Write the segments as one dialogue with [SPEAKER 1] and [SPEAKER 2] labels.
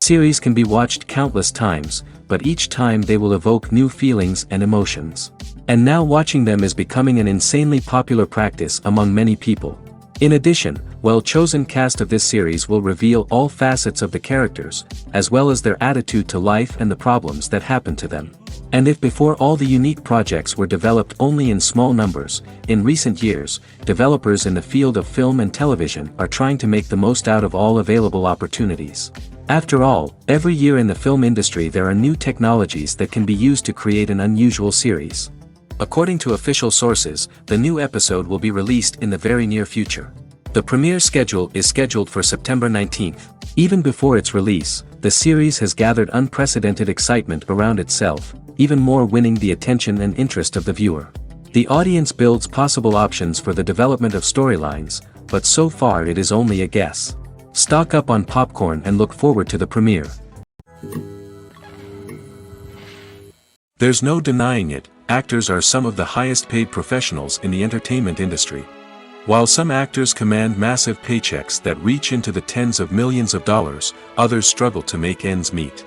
[SPEAKER 1] Series can be watched countless times, but each time they will evoke new feelings and emotions. And now watching them is becoming an insanely popular practice among many people. In addition, well-chosen cast of this series will reveal all facets of the characters, as well as their attitude to life and the problems that happen to them. And if before all the unique projects were developed only in small numbers, in recent years, developers in the field of film and television are trying to make the most out of all available opportunities. After all, every year in the film industry there are new technologies that can be used to create an unusual series. According to official sources, the new episode will be released in the very near future. The premiere schedule is scheduled for September 19th. Even before its release, the series has gathered unprecedented excitement around itself, even more winning the attention and interest of the viewer. The audience builds possible options for the development of storylines, but so far it is only a guess. Stock up on popcorn and look forward to the premiere. There's no denying it, actors are some of the highest paid professionals in the entertainment industry. While some actors command massive paychecks that reach into the tens of millions of dollars, others struggle to make ends meet.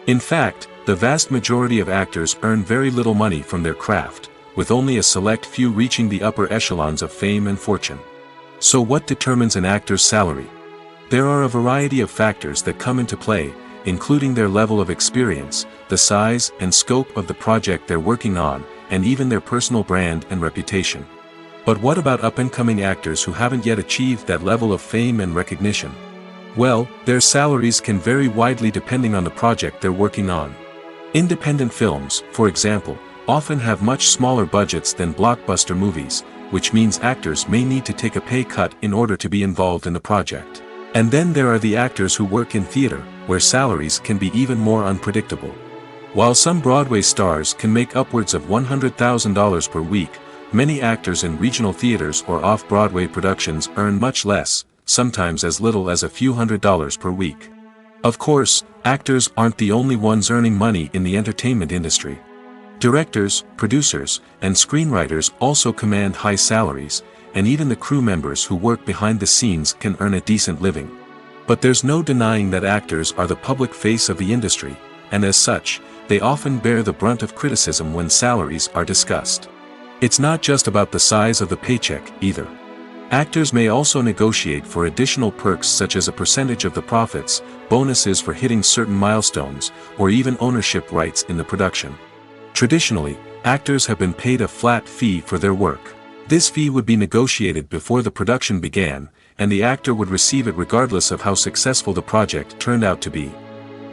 [SPEAKER 1] In fact, the vast majority of actors earn very little money from their craft, with only a select few reaching the upper echelons of fame and fortune. So what determines an actor's salary? There are a variety of factors that come into play, including their level of experience, the size and scope of the project they're working on, and even their personal brand and reputation. But what about up-and-coming actors who haven't yet achieved that level of fame and recognition? Well, their salaries can vary widely depending on the project they're working on. Independent films, for example, often have much smaller budgets than blockbuster movies, which means actors may need to take a pay cut in order to be involved in the project. And then there are the actors who work in theater, where salaries can be even more unpredictable. While some Broadway stars can make upwards of $100,000 per week, many actors in regional theaters or off-Broadway productions earn much less, sometimes as little as a few $100s per week. Of course, actors aren't the only ones earning money in the entertainment industry. Directors, producers, and screenwriters also command high salaries, and even the crew members who work behind the scenes can earn a decent living. But there's no denying that actors are the public face of the industry, and as such, they often bear the brunt of criticism when salaries are discussed. It's not just about the size of the paycheck, either. Actors may also negotiate for additional perks such as a percentage of the profits, bonuses for hitting certain milestones, or even ownership rights in the production. Traditionally, actors have been paid a flat fee for their work. This fee would be negotiated before the production began, and the actor would receive it regardless of how successful the project turned out to be.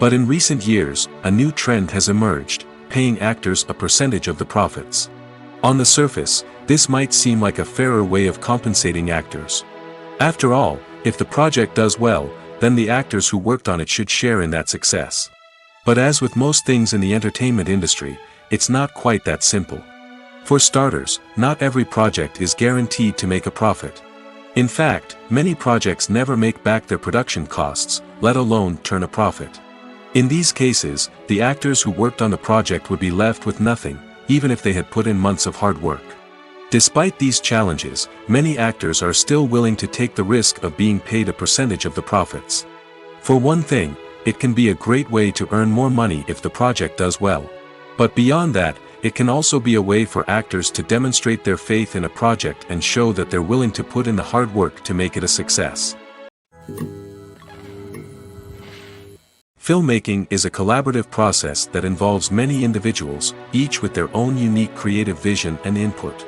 [SPEAKER 1] But in recent years, a new trend has emerged, paying actors a percentage of the profits. On the surface, this might seem like a fairer way of compensating actors. After all, if the project does well, then the actors who worked on it should share in that success. But as with most things in the entertainment industry, it's not quite that simple. For starters, not every project is guaranteed to make a profit. In fact, many projects never make back their production costs, let alone turn a profit. In these cases, the actors who worked on the project would be left with nothing, even if they had put in months of hard work. Despite these challenges, many actors are still willing to take the risk of being paid a percentage of the profits. For one thing, it can be a great way to earn more money if the project does well. But beyond that, it can also be a way for actors to demonstrate their faith in a project and show that they're willing to put in the hard work to make it a success. Filmmaking is a collaborative process that involves many individuals, each with their own unique creative vision and input.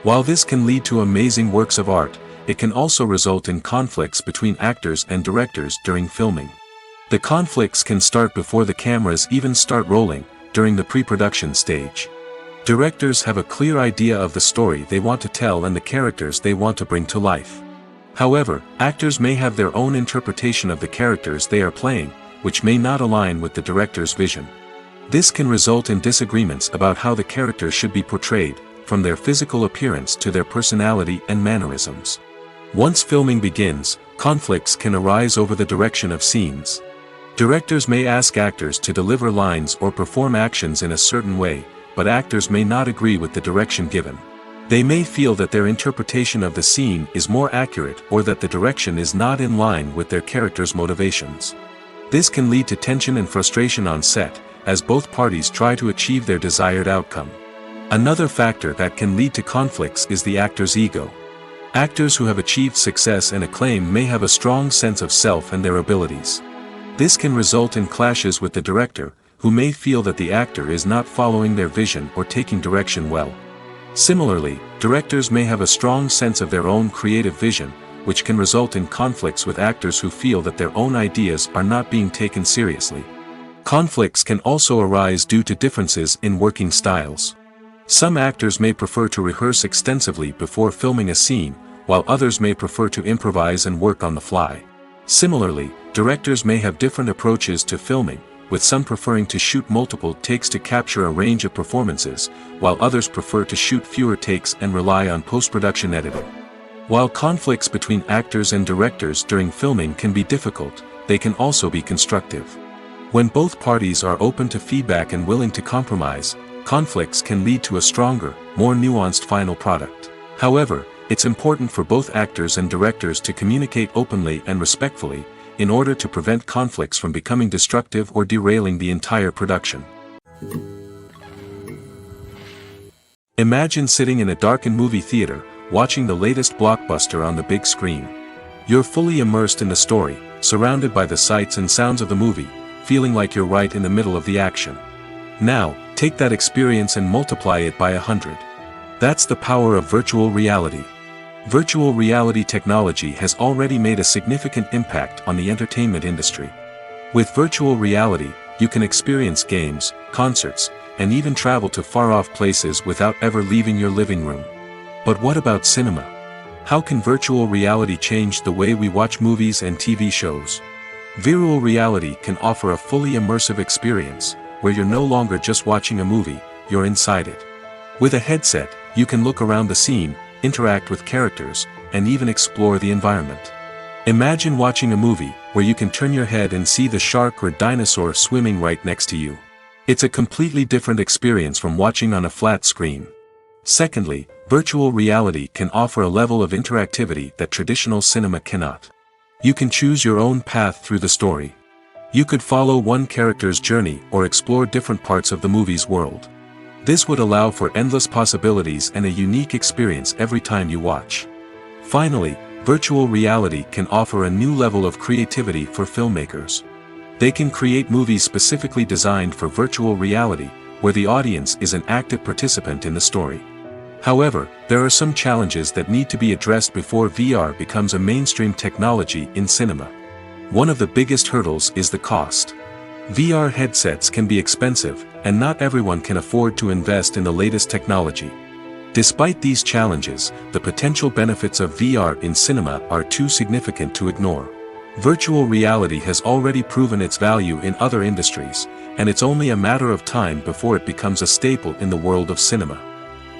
[SPEAKER 1] While this can lead to amazing works of art, it can also result in conflicts between actors and directors during filming. The conflicts can start before the cameras even start rolling, during the pre-production stage. Directors have a clear idea of the story they want to tell and the characters they want to bring to life. However, actors may have their own interpretation of the characters they are playing, which may not align with the director's vision. This can result in disagreements about how the character should be portrayed, from their physical appearance to their personality and mannerisms. Once filming begins, conflicts can arise over the direction of scenes. Directors may ask actors to deliver lines or perform actions in a certain way, but actors may not agree with the direction given. They may feel that their interpretation of the scene is more accurate or that the direction is not in line with their character's motivations. This can lead to tension and frustration on set, as both parties try to achieve their desired outcome. Another factor that can lead to conflicts is the actor's ego. Actors who have achieved success and acclaim may have a strong sense of self and their abilities. This can result in clashes with the director, who may feel that the actor is not following their vision or taking direction well. Similarly, directors may have a strong sense of their own creative vision, which can result in conflicts with actors who feel that their own ideas are not being taken seriously. Conflicts can also arise due to differences in working styles. Some actors may prefer to rehearse extensively before filming a scene, while others may prefer to improvise and work on the fly. Similarly, directors may have different approaches to filming, with some preferring to shoot multiple takes to capture a range of performances, while others prefer to shoot fewer takes and rely on post-production editing. While conflicts between actors and directors during filming can be difficult, they can also be constructive. When both parties are open to feedback and willing to compromise, conflicts can lead to a stronger, more nuanced final product. However, it's important for both actors and directors to communicate openly and respectfully, in order to prevent conflicts from becoming destructive or derailing the entire production. Imagine sitting in a darkened movie theater, watching the latest blockbuster on the big screen. You're fully immersed in the story, surrounded by the sights and sounds of the movie, feeling like you're right in the middle of the action. Now, take that experience and multiply it by 100. That's the power of virtual reality. Virtual reality technology has already made a significant impact on the entertainment industry. With virtual reality, you can experience games, concerts, and even travel to far-off places without ever leaving your living room. But what about cinema? How can virtual reality change the way we watch movies and TV shows? Virtual reality can offer a fully immersive experience, where you're no longer just watching a movie, you're inside it. With a headset, you can look around the scene, interact with characters, and even explore the environment. Imagine watching a movie, where you can turn your head and see the shark or dinosaur swimming right next to you. It's a completely different experience from watching on a flat screen. Secondly, virtual reality can offer a level of interactivity that traditional cinema cannot. You can choose your own path through the story. You could follow one character's journey or explore different parts of the movie's world. This would allow for endless possibilities and a unique experience every time you watch. Finally, virtual reality can offer a new level of creativity for filmmakers. They can create movies specifically designed for virtual reality, where the audience is an active participant in the story. However, there are some challenges that need to be addressed before VR becomes a mainstream technology in cinema. One of the biggest hurdles is the cost. VR headsets can be expensive, and not everyone can afford to invest in the latest technology. Despite these challenges, the potential benefits of VR in cinema are too significant to ignore. Virtual reality has already proven its value in other industries, and it's only a matter of time before it becomes a staple in the world of cinema.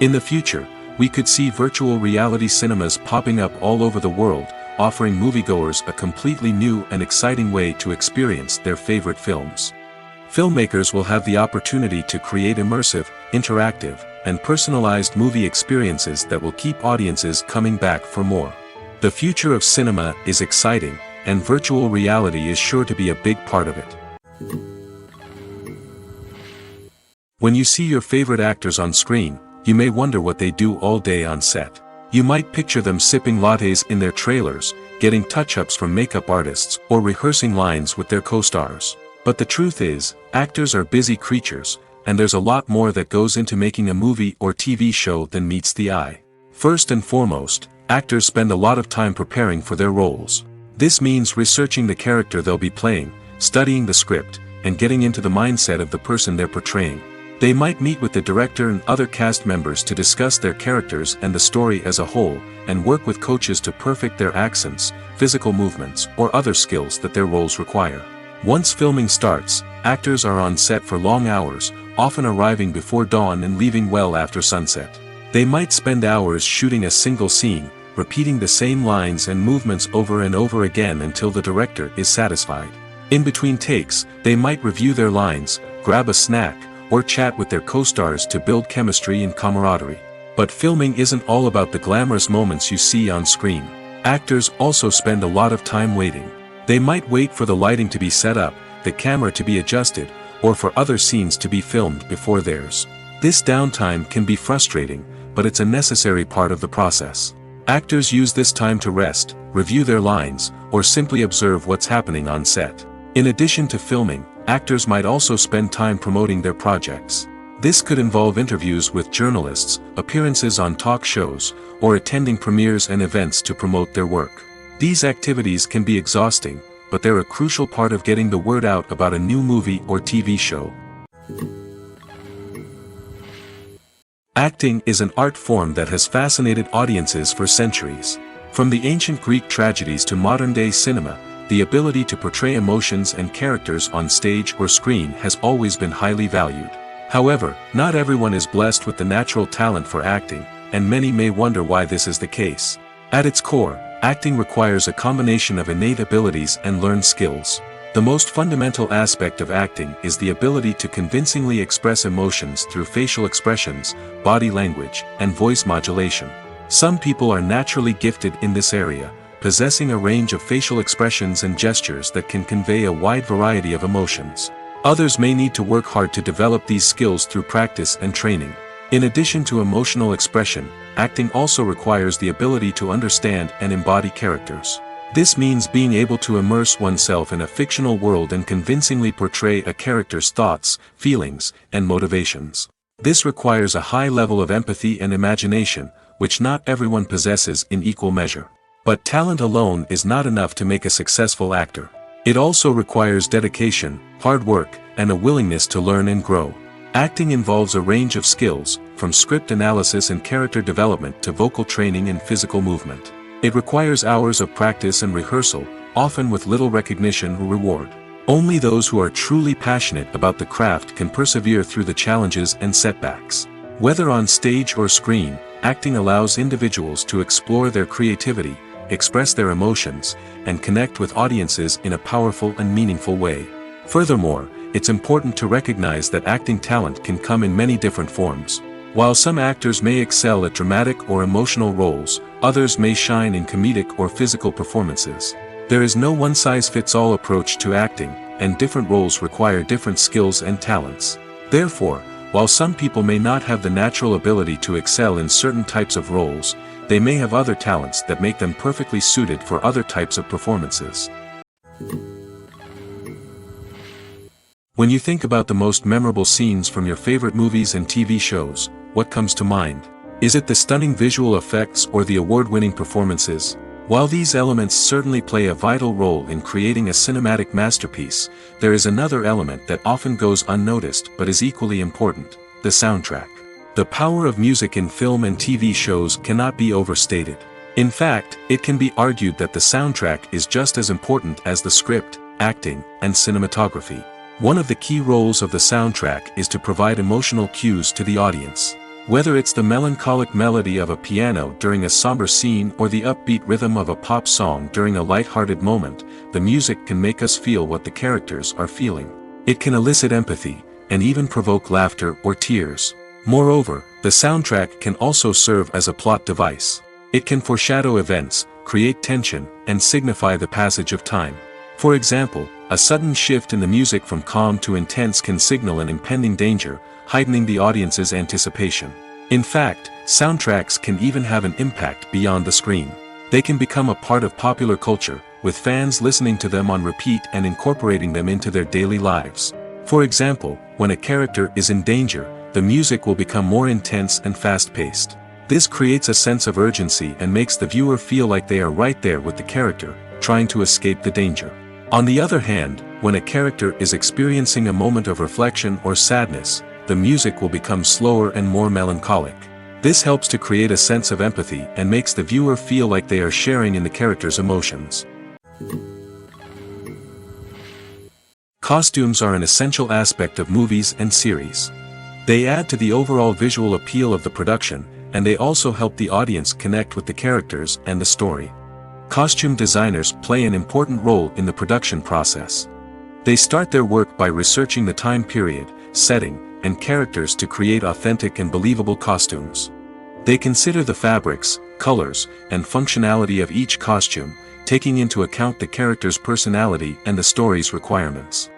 [SPEAKER 1] In the future, we could see virtual reality cinemas popping up all over the world, offering moviegoers a completely new and exciting way to experience their favorite films. Filmmakers will have the opportunity to create immersive, interactive, and personalized movie experiences that will keep audiences coming back for more. The future of cinema is exciting, and virtual reality is sure to be a big part of it. When you see your favorite actors on screen, you may wonder what they do all day on set. You might picture them sipping lattes in their trailers, getting touch-ups from makeup artists, or rehearsing lines with their co-stars. But the truth is, actors are busy creatures, and there's a lot more that goes into making a movie or TV show than meets the eye. First and foremost, actors spend a lot of time preparing for their roles. This means researching the character they'll be playing, studying the script, and getting into the mindset of the person they're portraying. They might meet with the director and other cast members to discuss their characters and the story as a whole, and work with coaches to perfect their accents, physical movements, or other skills that their roles require. Once filming starts, actors are on set for long hours, often arriving before dawn and leaving well after sunset. They might spend hours shooting a single scene, repeating the same lines and movements over and over again until the director is satisfied. In between takes, they might review their lines, grab a snack, or chat with their co-stars to build chemistry and camaraderie. But filming isn't all about the glamorous moments you see on screen. Actors also spend a lot of time waiting. They might wait for the lighting to be set up, the camera to be adjusted, or for other scenes to be filmed before theirs. This downtime can be frustrating, but it's a necessary part of the process. Actors use this time to rest, review their lines, or simply observe what's happening on set. In addition to filming, actors might also spend time promoting their projects. This could involve interviews with journalists, appearances on talk shows, or attending premieres and events to promote their work. These activities can be exhausting, but they're a crucial part of getting the word out about a new movie or TV show. Acting is an art form that has fascinated audiences for centuries. From the ancient Greek tragedies to modern-day cinema, the ability to portray emotions and characters on stage or screen has always been highly valued. However, not everyone is blessed with the natural talent for acting, and many may wonder why this is the case. At its core, acting requires a combination of innate abilities and learned skills. The most fundamental aspect of acting is the ability to convincingly express emotions through facial expressions, body language, and voice modulation. Some people are naturally gifted in this area, possessing a range of facial expressions and gestures that can convey a wide variety of emotions. Others may need to work hard to develop these skills through practice and training. In addition to emotional expression, acting also requires the ability to understand and embody characters. This means being able to immerse oneself in a fictional world and convincingly portray a character's thoughts, feelings, and motivations. This requires a high level of empathy and imagination, which not everyone possesses in equal measure. But talent alone is not enough to make a successful actor. It also requires dedication, hard work, and a willingness to learn and grow. Acting involves a range of skills, from script analysis and character development to vocal training and physical movement. It requires hours of practice and rehearsal, often with little recognition or reward. Only those who are truly passionate about the craft can persevere through the challenges and setbacks. Whether on stage or screen, acting allows individuals to explore their creativity, express their emotions, and connect with audiences in a powerful and meaningful way. Furthermore, it's important to recognize that acting talent can come in many different forms. While some actors may excel at dramatic or emotional roles, others may shine in comedic or physical performances. There is no one-size-fits-all approach to acting, and different roles require different skills and talents. Therefore, while some people may not have the natural ability to excel in certain types of roles, they may have other talents that make them perfectly suited for other types of performances. When you think about the most memorable scenes from your favorite movies and TV shows, what comes to mind? Is it the stunning visual effects or the award-winning performances? While these elements certainly play a vital role in creating a cinematic masterpiece, there is another element that often goes unnoticed but is equally important: the soundtrack. The power of music in film and TV shows cannot be overstated. In fact, it can be argued that the soundtrack is just as important as the script, acting, and cinematography. One of the key roles of the soundtrack is to provide emotional cues to the audience. Whether it's the melancholic melody of a piano during a somber scene or the upbeat rhythm of a pop song during a light-hearted moment, the music can make us feel what the characters are feeling. It can elicit empathy, and even provoke laughter or tears. Moreover, the soundtrack can also serve as a plot device. It can foreshadow events, create tension, and signify the passage of time. For example, a sudden shift in the music from calm to intense can signal an impending danger, heightening the audience's anticipation. In fact, soundtracks can even have an impact beyond the screen. They can become a part of popular culture, with fans listening to them on repeat and incorporating them into their daily lives. For example, when a character is in danger, the music will become more intense and fast-paced. This creates a sense of urgency and makes the viewer feel like they are right there with the character, trying to escape the danger. On the other hand, when a character is experiencing a moment of reflection or sadness, the music will become slower and more melancholic. This helps to create a sense of empathy and makes the viewer feel like they are sharing in the character's emotions. Costumes are an essential aspect of movies and series. They add to the overall visual appeal of the production, and they also help the audience connect with the characters and the story. Costume designers play an important role in the production process. They start their work by researching the time period, setting, and characters to create authentic and believable costumes. They consider the fabrics, colors, and functionality of each costume, taking into account the character's personality and the story's requirements.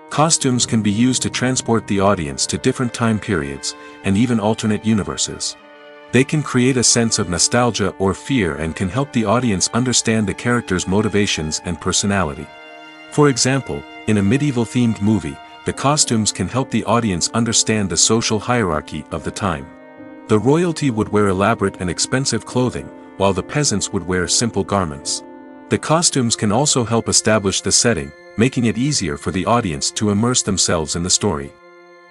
[SPEAKER 1] Costumes can be used to transport the audience to different time periods, and even alternate universes. They can create a sense of nostalgia or fear and can help the audience understand the character's motivations and personality. For example, in a medieval-themed movie, the costumes can help the audience understand the social hierarchy of the time. The royalty would wear elaborate and expensive clothing, while the peasants would wear simple garments. The costumes can also help establish the setting, making it easier for the audience to immerse themselves in the story.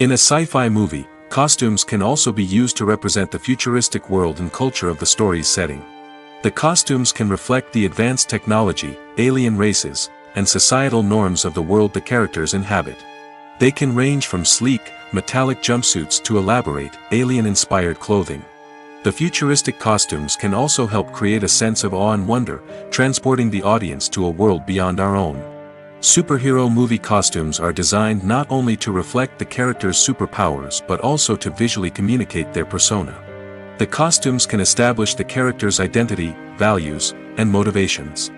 [SPEAKER 1] In a sci-fi movie, costumes can also be used to represent the futuristic world and culture of the story's setting. The costumes can reflect the advanced technology, alien races, and societal norms of the world the characters inhabit. They can range from sleek, metallic jumpsuits to elaborate, alien-inspired clothing. The futuristic costumes can also help create a sense of awe and wonder, transporting the audience to a world beyond our own. Superhero movie costumes are designed not only to reflect the character's superpowers but also to visually communicate their persona. The costumes can establish the character's identity, values, and motivations.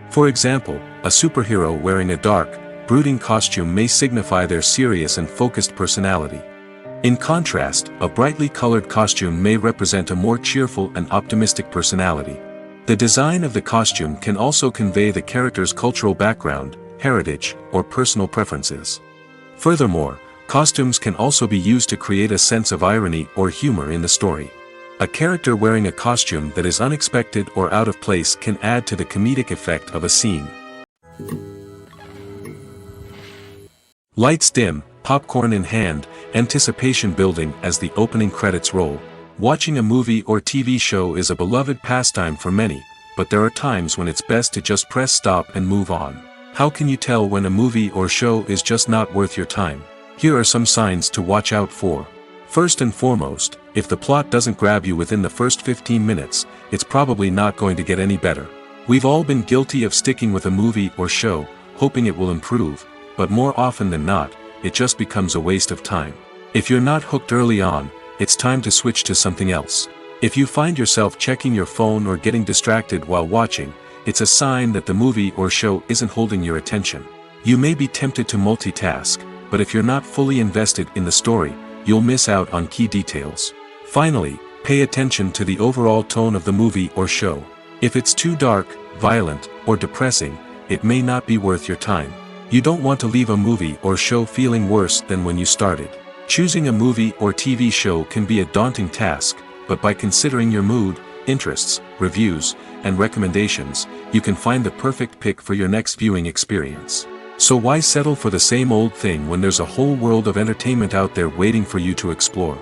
[SPEAKER 1] For example, a superhero wearing a dark, brooding costume may signify their serious and focused personality. In contrast, a brightly colored costume may represent a more cheerful and optimistic personality. The design of the costume can also convey the character's cultural background, heritage, or personal preferences. Furthermore, costumes can also be used to create a sense of irony or humor in the story. A character wearing a costume that is unexpected or out of place can add to the comedic effect of a scene. Lights dim, popcorn in hand, anticipation building as the opening credits roll. Watching a movie or TV show is a beloved pastime for many, but there are times when it's best to just press stop and move on. How can you tell when a movie or show is just not worth your time? Here are some signs to watch out for. First and foremost, if the plot doesn't grab you within the first 15 minutes, it's probably not going to get any better. We've all been guilty of sticking with a movie or show, hoping it will improve, but more often than not, it just becomes a waste of time. If you're not hooked early on, it's time to switch to something else. If you find yourself checking your phone or getting distracted while watching, it's a sign that the movie or show isn't holding your attention. You may be tempted to multitask, but if you're not fully invested in the story, you'll miss out on key details. Finally, pay attention to the overall tone of the movie or show. If it's too dark, violent, or depressing, it may not be worth your time. You don't want to leave a movie or show feeling worse than when you started. Choosing a movie or TV show can be a daunting task, but by considering your mood, interests, reviews, and recommendations, you can find the perfect pick for your next viewing experience. So why settle for the same old thing when there's a whole world of entertainment out there waiting for you to explore?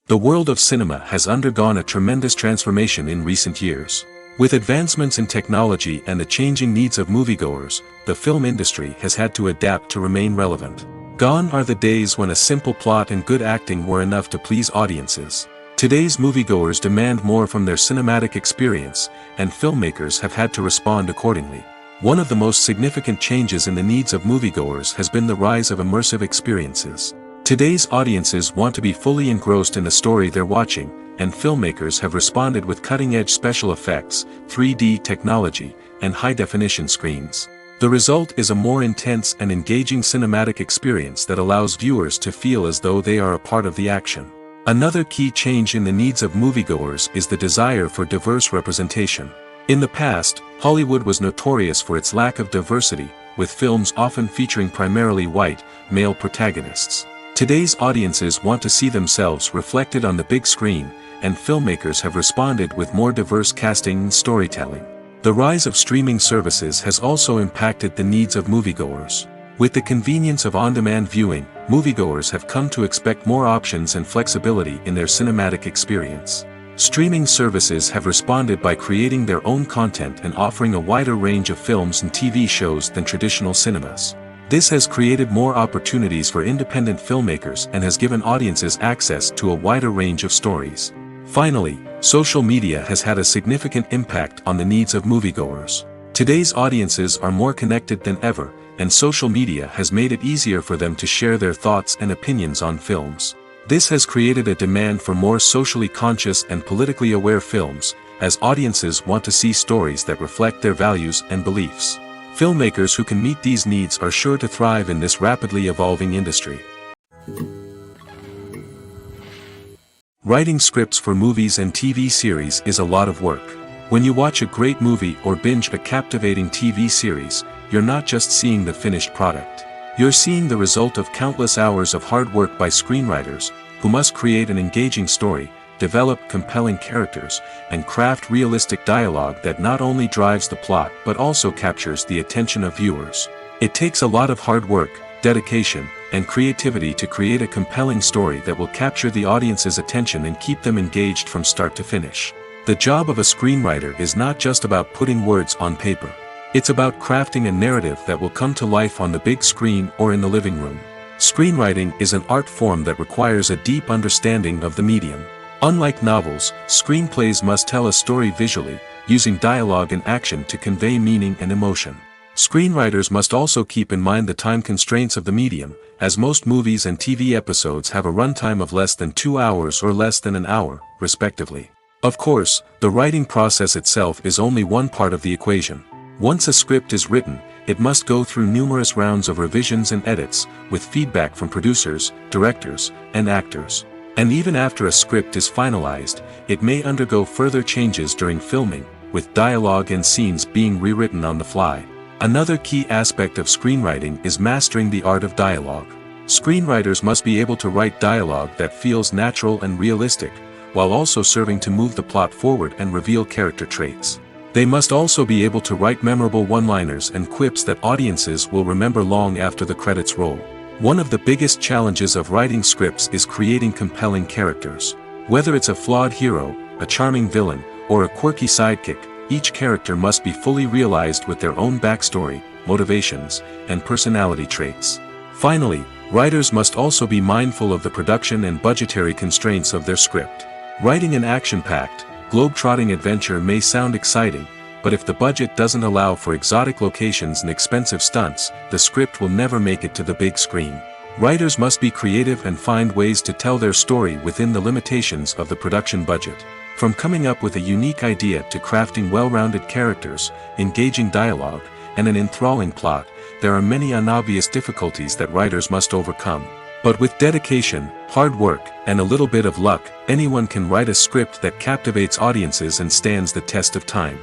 [SPEAKER 1] The world of cinema has undergone a tremendous transformation in recent years. With advancements in technology and the changing needs of moviegoers, the film industry has had to adapt to remain relevant. Gone are the days when a simple plot and good acting were enough to please audiences. Today's moviegoers demand more from their cinematic experience, and filmmakers have had to respond accordingly. One of the most significant changes in the needs of moviegoers has been the rise of immersive experiences. Today's audiences want to be fully engrossed in the story they're watching, and filmmakers have responded with cutting-edge special effects, 3D technology, and high-definition screens. The result is a more intense and engaging cinematic experience that allows viewers to feel as though they are a part of the action. Another key change in the needs of moviegoers is the desire for diverse representation. In the past, Hollywood was notorious for its lack of diversity, with films often featuring primarily white, male protagonists. Today's audiences want to see themselves reflected on the big screen, and filmmakers have responded with more diverse casting and storytelling. The rise of streaming services has also impacted the needs of moviegoers. With the convenience of on-demand viewing, moviegoers have come to expect more options and flexibility in their cinematic experience. Streaming services have responded by creating their own content and offering a wider range of films and TV shows than traditional cinemas. This has created more opportunities for independent filmmakers and has given audiences access to a wider range of stories. Finally, social media has had a significant impact on the needs of moviegoers. Today's audiences are more connected than ever, and social media has made it easier for them to share their thoughts and opinions on films. This has created a demand for more socially conscious and politically aware films, as audiences want to see stories that reflect their values and beliefs. Filmmakers who can meet these needs are sure to thrive in this rapidly evolving industry. Writing scripts for movies and TV series is a lot of work. When you watch a great movie or binge a captivating TV series, you're not just seeing the finished product. You're seeing the result of countless hours of hard work by screenwriters, who must create an engaging story, develop compelling characters, and craft realistic dialogue that not only drives the plot but also captures the attention of viewers. It takes a lot of hard work, dedication, and creativity to create a compelling story that will capture the audience's attention and keep them engaged from start to finish. The job of a screenwriter is not just about putting words on paper. It's about crafting a narrative that will come to life on the big screen or in the living room. Screenwriting is an art form that requires a deep understanding of the medium. Unlike novels, screenplays must tell a story visually, using dialogue and action to convey meaning and emotion. Screenwriters must also keep in mind the time constraints of the medium, as most movies and TV episodes have a runtime of less than 2 hours or less than an hour, respectively. Of course, the writing process itself is only one part of the equation. Once a script is written, it must go through numerous rounds of revisions and edits, with feedback from producers, directors, and actors. And even after a script is finalized, it may undergo further changes during filming, with dialogue and scenes being rewritten on the fly. Another key aspect of screenwriting is mastering the art of dialogue. Screenwriters must be able to write dialogue that feels natural and realistic, while also serving to move the plot forward and reveal character traits. They must also be able to write memorable one-liners and quips that audiences will remember long after the credits roll. One of the biggest challenges of writing scripts is creating compelling characters. Whether it's a flawed hero, a charming villain, or a quirky sidekick, each character must be fully realized with their own backstory, motivations, and personality traits. Finally, writers must also be mindful of the production and budgetary constraints of their script. Writing an action-packed, globe-trotting adventure may sound exciting, but if the budget doesn't allow for exotic locations and expensive stunts, the script will never make it to the big screen. Writers must be creative and find ways to tell their story within the limitations of the production budget. From coming up with a unique idea to crafting well-rounded characters, engaging dialogue, and an enthralling plot, there are many unobvious difficulties that writers must overcome. But with dedication, hard work, and a little bit of luck, anyone can write a script that captivates audiences and stands the test of time.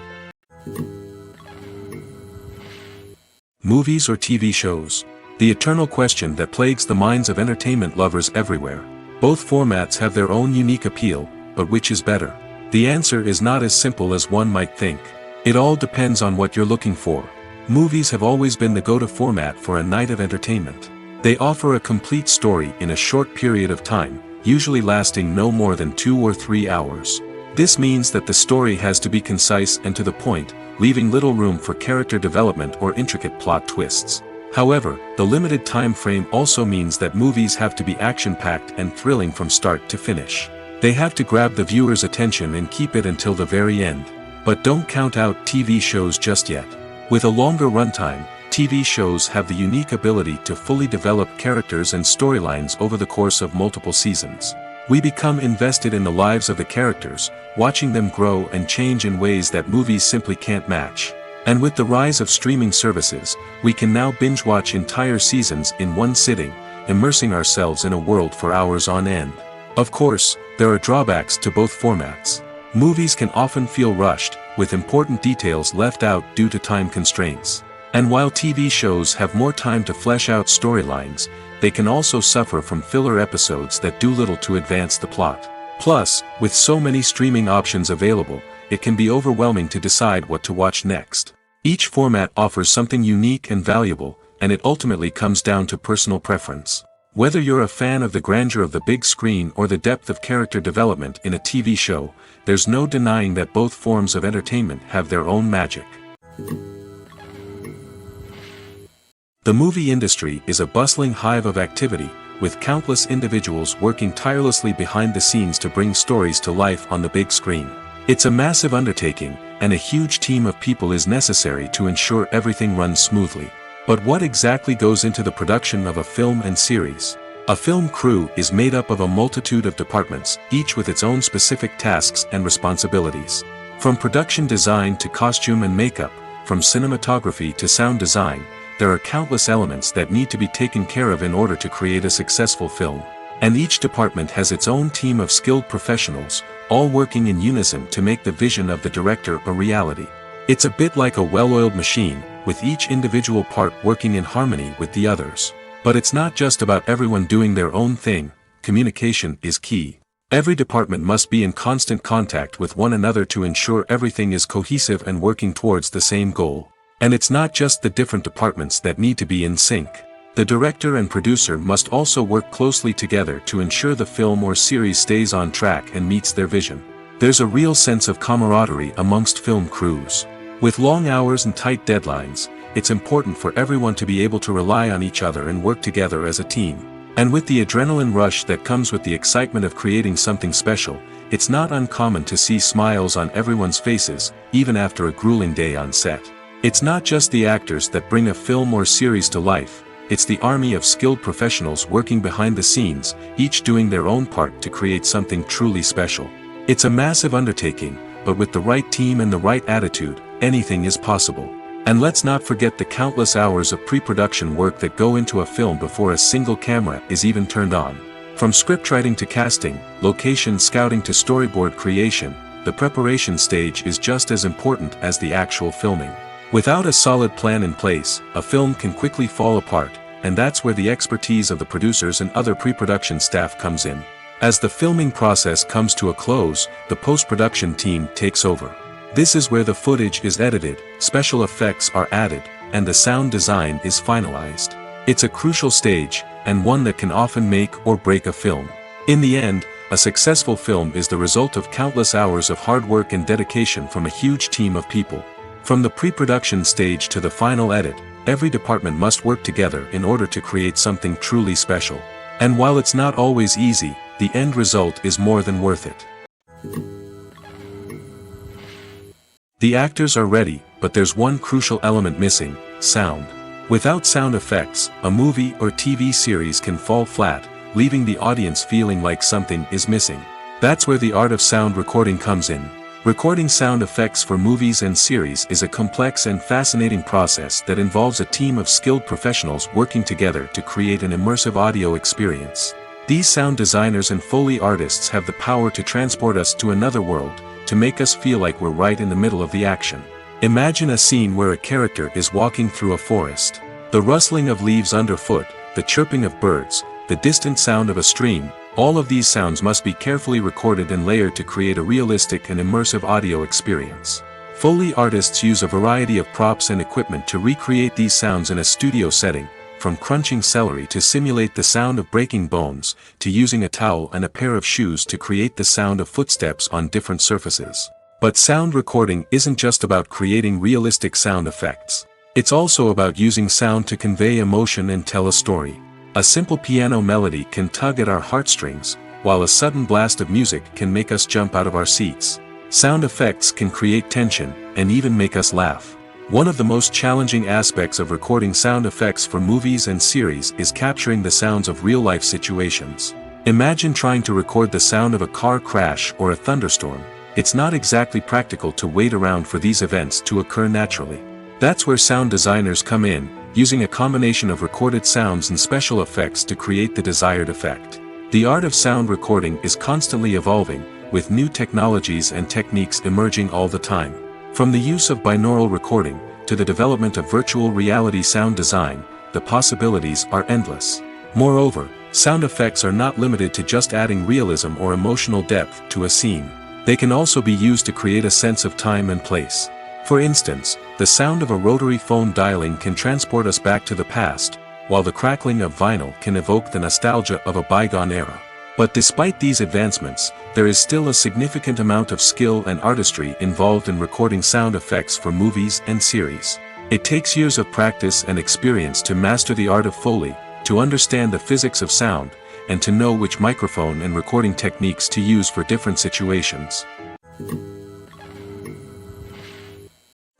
[SPEAKER 1] Movies or TV shows? The eternal question that plagues the minds of entertainment lovers everywhere. Both formats have their own unique appeal, but which is better? The answer is not as simple as one might think. It all depends on what you're looking for. Movies have always been the go-to format for a night of entertainment. They offer a complete story in a short period of time, usually lasting no more than 2 or 3 hours. This means that the story has to be concise and to the point, leaving little room for character development or intricate plot twists. However, the limited time frame also means that movies have to be action-packed and thrilling from start to finish. They have to grab the viewer's attention and keep it until the very end. But don't count out TV shows just yet. With a longer runtime, TV shows have the unique ability to fully develop characters and storylines over the course of multiple seasons. We become invested in the lives of the characters, watching them grow and change in ways that movies simply can't match. And with the rise of streaming services, we can now binge-watch entire seasons in one sitting, immersing ourselves in a world for hours on end. Of course, there are drawbacks to both formats. Movies can often feel rushed, with important details left out due to time constraints. And while TV shows have more time to flesh out storylines, they can also suffer from filler episodes that do little to advance the plot. Plus, with so many streaming options available, it can be overwhelming to decide what to watch next. Each format offers something unique and valuable, and it ultimately comes down to personal preference. Whether you're a fan of the grandeur of the big screen or the depth of character development in a TV show, there's no denying that both forms of entertainment have their own magic. The movie industry is a bustling hive of activity, with countless individuals working tirelessly behind the scenes to bring stories to life on the big screen. It's a massive undertaking, and a huge team of people is necessary to ensure everything runs smoothly. But what exactly goes into the production of a film and series? A film crew is made up of a multitude of departments, each with its own specific tasks and responsibilities. From production design to costume and makeup, from cinematography to sound design, there are countless elements that need to be taken care of in order to create a successful film. And each department has its own team of skilled professionals, all working in unison to make the vision of the director a reality. It's a bit like a well-oiled machine, with each individual part working in harmony with the others. But it's not just about everyone doing their own thing. Communication is key. Every department must be in constant contact with one another to ensure everything is cohesive and working towards the same goal. And it's not just the different departments that need to be in sync. The director and producer must also work closely together to ensure the film or series stays on track and meets their vision. There's a real sense of camaraderie amongst film crews. With long hours and tight deadlines, it's important for everyone to be able to rely on each other and work together as a team. And with the adrenaline rush that comes with the excitement of creating something special, it's not uncommon to see smiles on everyone's faces, even after a grueling day on set. It's not just the actors that bring a film or series to life, it's the army of skilled professionals working behind the scenes, each doing their own part to create something truly special. It's a massive undertaking, but with the right team and the right attitude, anything is possible. And let's not forget the countless hours of pre-production work that go into a film before a single camera is even turned on. From scriptwriting to casting, location scouting to storyboard creation, the preparation stage is just as important as the actual filming. Without a solid plan in place, a film can quickly fall apart, and that's where the expertise of the producers and other pre-production staff comes in. As the filming process comes to a close, the post-production team takes over. This is where the footage is edited, special effects are added, and the sound design is finalized. It's a crucial stage, and one that can often make or break a film. In the end, a successful film is the result of countless hours of hard work and dedication from a huge team of people. From the pre-production stage to the final edit, every department must work together in order to create something truly special. And while it's not always easy, the end result is more than worth it. The actors are ready, but there's one crucial element missing: sound. Without sound effects, a movie or TV series can fall flat, leaving the audience feeling like something is missing. That's where the art of sound recording comes in. Recording sound effects for movies and series is a complex and fascinating process that involves a team of skilled professionals working together to create an immersive audio experience. These sound designers and Foley artists have the power to transport us to another world, to make us feel like we're right in the middle of the action. Imagine a scene where a character is walking through a forest. The rustling of leaves underfoot, the chirping of birds, the distant sound of a stream, all of these sounds must be carefully recorded and layered to create a realistic and immersive audio experience. Foley artists use a variety of props and equipment to recreate these sounds in a studio setting, from crunching celery to simulate the sound of breaking bones, to using a towel and a pair of shoes to create the sound of footsteps on different surfaces. But sound recording isn't just about creating realistic sound effects. It's also about using sound to convey emotion and tell a story. A simple piano melody can tug at our heartstrings, while a sudden blast of music can make us jump out of our seats. Sound effects can create tension, and even make us laugh. One of the most challenging aspects of recording sound effects for movies and series is capturing the sounds of real-life situations. Imagine trying to record the sound of a car crash or a thunderstorm. It's not exactly practical to wait around for these events to occur naturally. That's where sound designers come in, using a combination of recorded sounds and special effects to create the desired effect. The art of sound recording is constantly evolving, with new technologies and techniques emerging all the time. From the use of binaural recording, to the development of virtual reality sound design, the possibilities are endless. Moreover, sound effects are not limited to just adding realism or emotional depth to a scene. They can also be used to create a sense of time and place. For instance, the sound of a rotary phone dialing can transport us back to the past, while the crackling of vinyl can evoke the nostalgia of a bygone era. But despite these advancements, there is still a significant amount of skill and artistry involved in recording sound effects for movies and series. It takes years of practice and experience to master the art of Foley, to understand the physics of sound, and to know which microphone and recording techniques to use for different situations.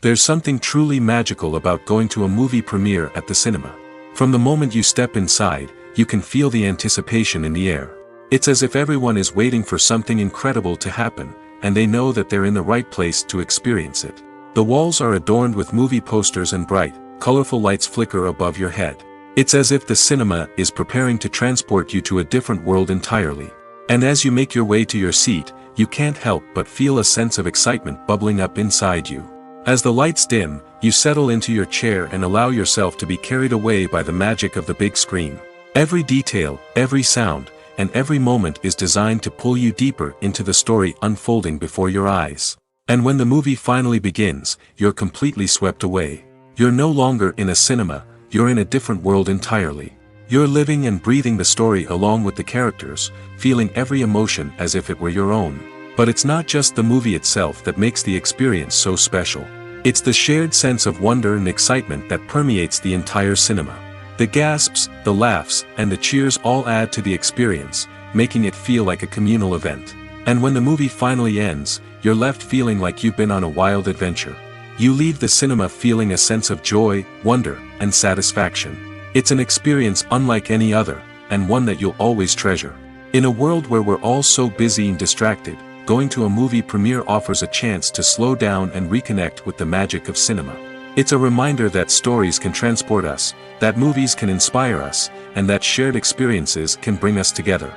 [SPEAKER 1] There's something truly magical about going to a movie premiere at the cinema. From the moment you step inside, you can feel the anticipation in the air. It's as if everyone is waiting for something incredible to happen, and they know that they're in the right place to experience it. The walls are adorned with movie posters and bright, colorful lights flicker above your head. It's as if the cinema is preparing to transport you to a different world entirely. And as you make your way to your seat, you can't help but feel a sense of excitement bubbling up inside you. As the lights dim, you settle into your chair and allow yourself to be carried away by the magic of the big screen. Every detail, every sound, and every moment is designed to pull you deeper into the story unfolding before your eyes. And when the movie finally begins, you're completely swept away. You're no longer in a cinema, you're in a different world entirely. You're living and breathing the story along with the characters, feeling every emotion as if it were your own. But it's not just the movie itself that makes the experience so special. It's the shared sense of wonder and excitement that permeates the entire cinema. The gasps, the laughs, and the cheers all add to the experience, making it feel like a communal event. And when the movie finally ends, you're left feeling like you've been on a wild adventure. You leave the cinema feeling a sense of joy, wonder, and satisfaction. It's an experience unlike any other, and one that you'll always treasure. In a world where we're all so busy and distracted, going to a movie premiere offers a chance to slow down and reconnect with the magic of cinema. It's a reminder that stories can transport us, that movies can inspire us, and that shared experiences can bring us together.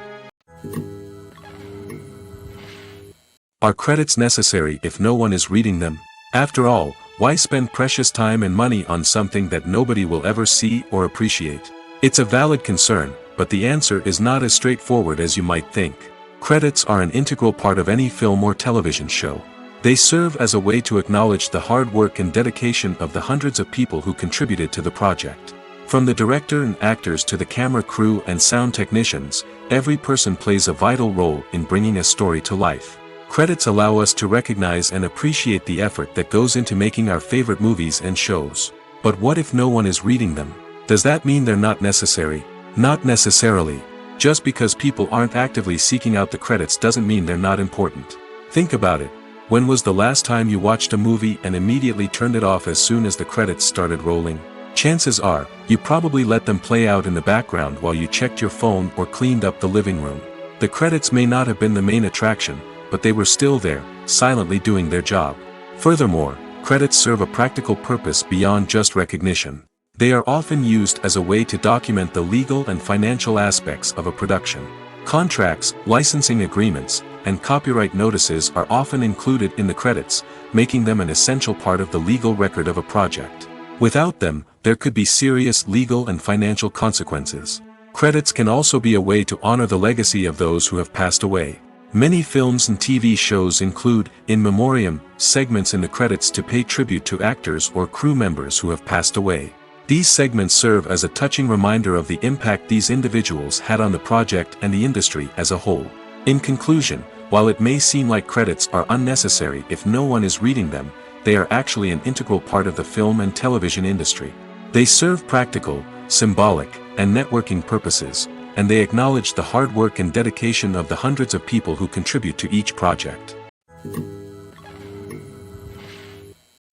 [SPEAKER 1] Are credits necessary if no one is reading them? After all, why spend precious time and money on something that nobody will ever see or appreciate? It's a valid concern, but the answer is not as straightforward as you might think. Credits are an integral part of any film or television show. They serve as a way to acknowledge the hard work and dedication of the hundreds of people who contributed to the project. From the director and actors to the camera crew and sound technicians, every person plays a vital role in bringing a story to life. Credits allow us to recognize and appreciate the effort that goes into making our favorite movies and shows. But what if no one is reading them? Does that mean they're not necessary? Not necessarily. Just because people aren't actively seeking out the credits doesn't mean they're not important. Think about it. When was the last time you watched a movie and immediately turned it off as soon as the credits started rolling? Chances are, you probably let them play out in the background while you checked your phone or cleaned up the living room. The credits may not have been the main attraction, but they were still there, silently doing their job. Furthermore, credits serve a practical purpose beyond just recognition. They are often used as a way to document the legal and financial aspects of a production. Contracts, licensing agreements, and copyright notices are often included in the credits, making them an essential part of the legal record of a project. Without them, there could be serious legal and financial consequences. Credits can also be a way to honor the legacy of those who have passed away. Many films and TV shows include, in memoriam, segments in the credits to pay tribute to actors or crew members who have passed away. These segments serve as a touching reminder of the impact these individuals had on the project and the industry as a whole. In conclusion, while it may seem like credits are unnecessary if no one is reading them, they are actually an integral part of the film and television industry. They serve practical, symbolic, and networking purposes, and they acknowledge the hard work and dedication of the hundreds of people who contribute to each project.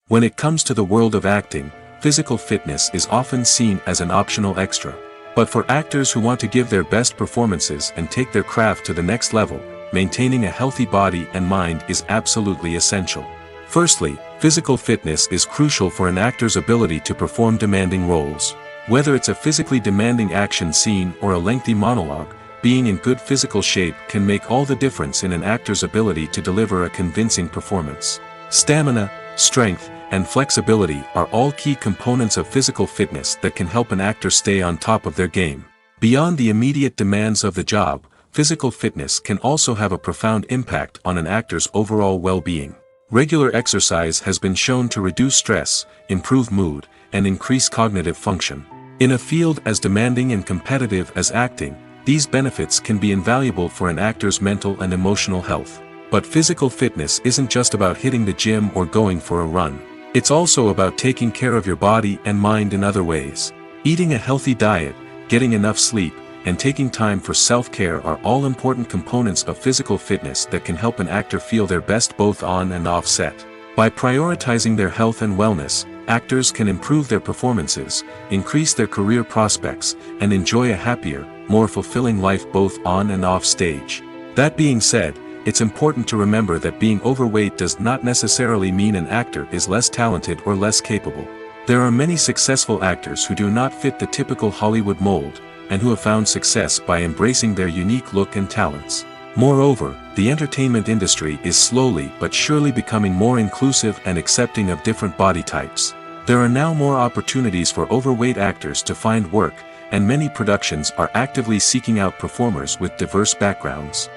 [SPEAKER 1] When it comes to the world of acting, physical fitness is often seen as an optional extra. But for actors who want to give their best performances and take their craft to the next level, maintaining a healthy body and mind is absolutely essential. Firstly, physical fitness is crucial for an actor's ability to perform demanding roles. Whether it's a physically demanding action scene or a lengthy monologue, being in good physical shape can make all the difference in an actor's ability to deliver a convincing performance. Stamina, strength, and flexibility are all key components of physical fitness that can help an actor stay on top of their game. Beyond the immediate demands of the job, physical fitness can also have a profound impact on an actor's overall well-being. Regular exercise has been shown to reduce stress, improve mood, and increase cognitive function. In a field as demanding and competitive as acting, these benefits can be invaluable for an actor's mental and emotional health. But physical fitness isn't just about hitting the gym or going for a run. It's also about taking care of your body and mind in other ways. Eating a healthy diet, getting enough sleep, and taking time for self-care are all important components of physical fitness that can help an actor feel their best both on and off set. By prioritizing their health and wellness, actors can improve their performances, increase their career prospects, and enjoy a happier, more fulfilling life both on and off stage. That being said, it's important to remember that being overweight does not necessarily mean an actor is less talented or less capable. There are many successful actors who do not fit the typical Hollywood mold, and who have found success by embracing their unique look and talents. Moreover, the entertainment industry is slowly but surely becoming more inclusive and accepting of different body types. There are now more opportunities for overweight actors to find work, and many productions are actively seeking out performers with diverse backgrounds.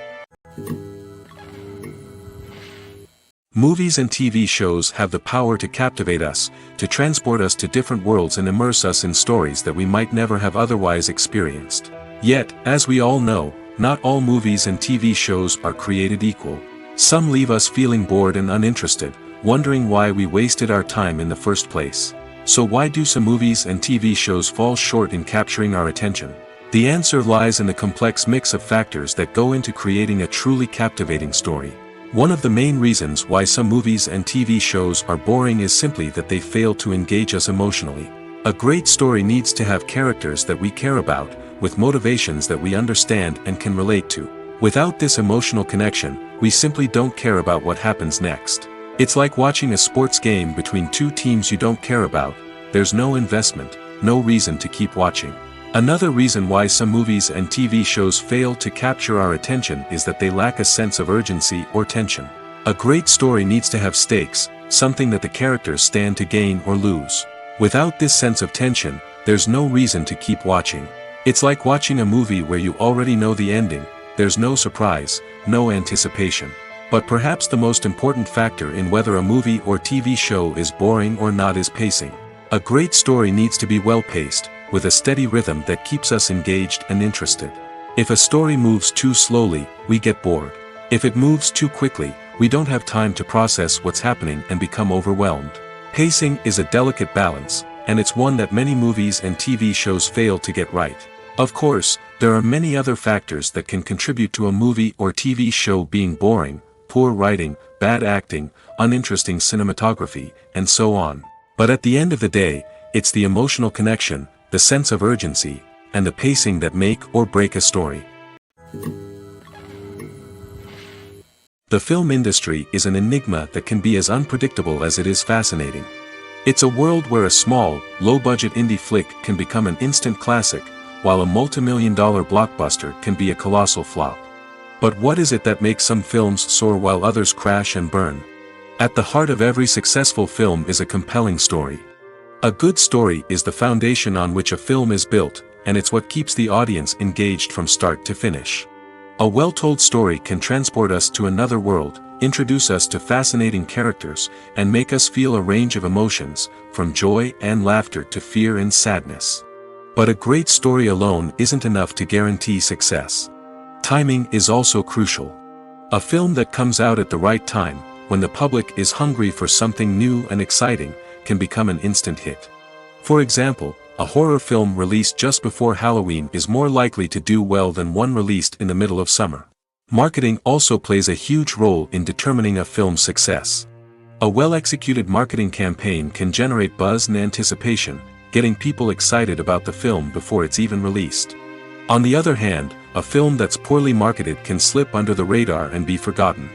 [SPEAKER 1] Movies and TV shows have the power to captivate us, to transport us to different worlds and immerse us in stories that we might never have otherwise experienced. Yet, as we all know, not all movies and TV shows are created equal. Some leave us feeling bored and uninterested, wondering why we wasted our time in the first place. So why do some movies and TV shows fall short in capturing our attention? The answer lies in the complex mix of factors that go into creating a truly captivating story. One of the main reasons why some movies and TV shows are boring is simply that they fail to engage us emotionally. A great story needs to have characters that we care about, with motivations that we understand and can relate to. Without this emotional connection, we simply don't care about what happens next. It's like watching a sports game between two teams you don't care about. There's no investment, no reason to keep watching. Another reason why some movies and TV shows fail to capture our attention is that they lack a sense of urgency or tension. A great story needs to have stakes, something that the characters stand to gain or lose. Without this sense of tension, there's no reason to keep watching. It's like watching a movie where you already know the ending. There's no surprise, no anticipation. But perhaps the most important factor in whether a movie or TV show is boring or not is pacing. A great story needs to be well-paced, with a steady rhythm that keeps us engaged and interested. If a story moves too slowly, we get bored. If it moves too quickly, we don't have time to process what's happening and become overwhelmed. Pacing is a delicate balance, and it's one that many movies and TV shows fail to get right. Of course, there are many other factors that can contribute to a movie or TV show being boring: poor writing, bad acting, uninteresting cinematography, and so on. But at the end of the day, it's the emotional connection, the sense of urgency, and the pacing that make or break a story. The film industry is an enigma that can be as unpredictable as it is fascinating. It's a world where a small, low-budget indie flick can become an instant classic, while a multi-million-dollar blockbuster can be a colossal flop. But what is it that makes some films soar while others crash and burn? At the heart of every successful film is a compelling story. A good story is the foundation on which a film is built, and it's what keeps the audience engaged from start to finish. A well-told story can transport us to another world, introduce us to fascinating characters, and make us feel a range of emotions, from joy and laughter to fear and sadness. But a great story alone isn't enough to guarantee success. Timing is also crucial. A film that comes out at the right time, when the public is hungry for something new and exciting, can become an instant hit. For example, a horror film released just before Halloween is more likely to do well than one released in the middle of summer. Marketing also plays a huge role in determining a film's success. A well-executed marketing campaign can generate buzz and anticipation, getting people excited about the film before it's even released. On the other hand, a film that's poorly marketed can slip under the radar and be forgotten.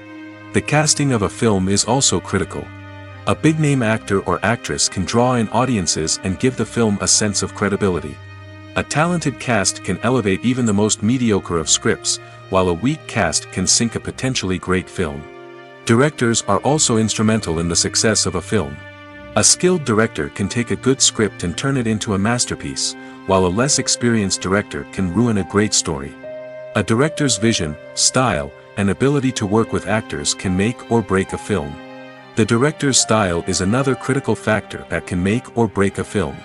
[SPEAKER 1] The casting of a film is also critical. A big-name actor or actress can draw in audiences and give the film a sense of credibility. A talented cast can elevate even the most mediocre of scripts, while a weak cast can sink a potentially great film. Directors are also instrumental in the success of a film. A skilled director can take a good script and turn it into a masterpiece, while a less experienced director can ruin a great story. A director's vision, style, and ability to work with actors can make or break a film. The director's style is another critical factor that can make or break a film.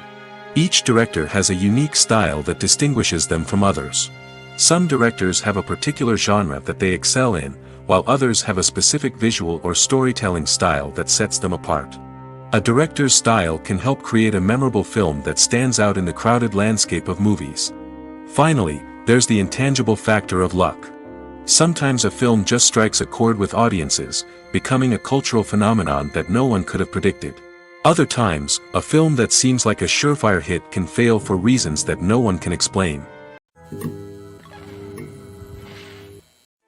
[SPEAKER 1] Each director has a unique style that distinguishes them from others. Some directors have a particular genre that they excel in, while others have a specific visual or storytelling style that sets them apart. A director's style can help create a memorable film that stands out in the crowded landscape of movies. Finally, there's the intangible factor of luck. Sometimes a film just strikes a chord with audiences, becoming a cultural phenomenon that no one could have predicted. Other times, a film that seems like a surefire hit can fail for reasons that no one can explain.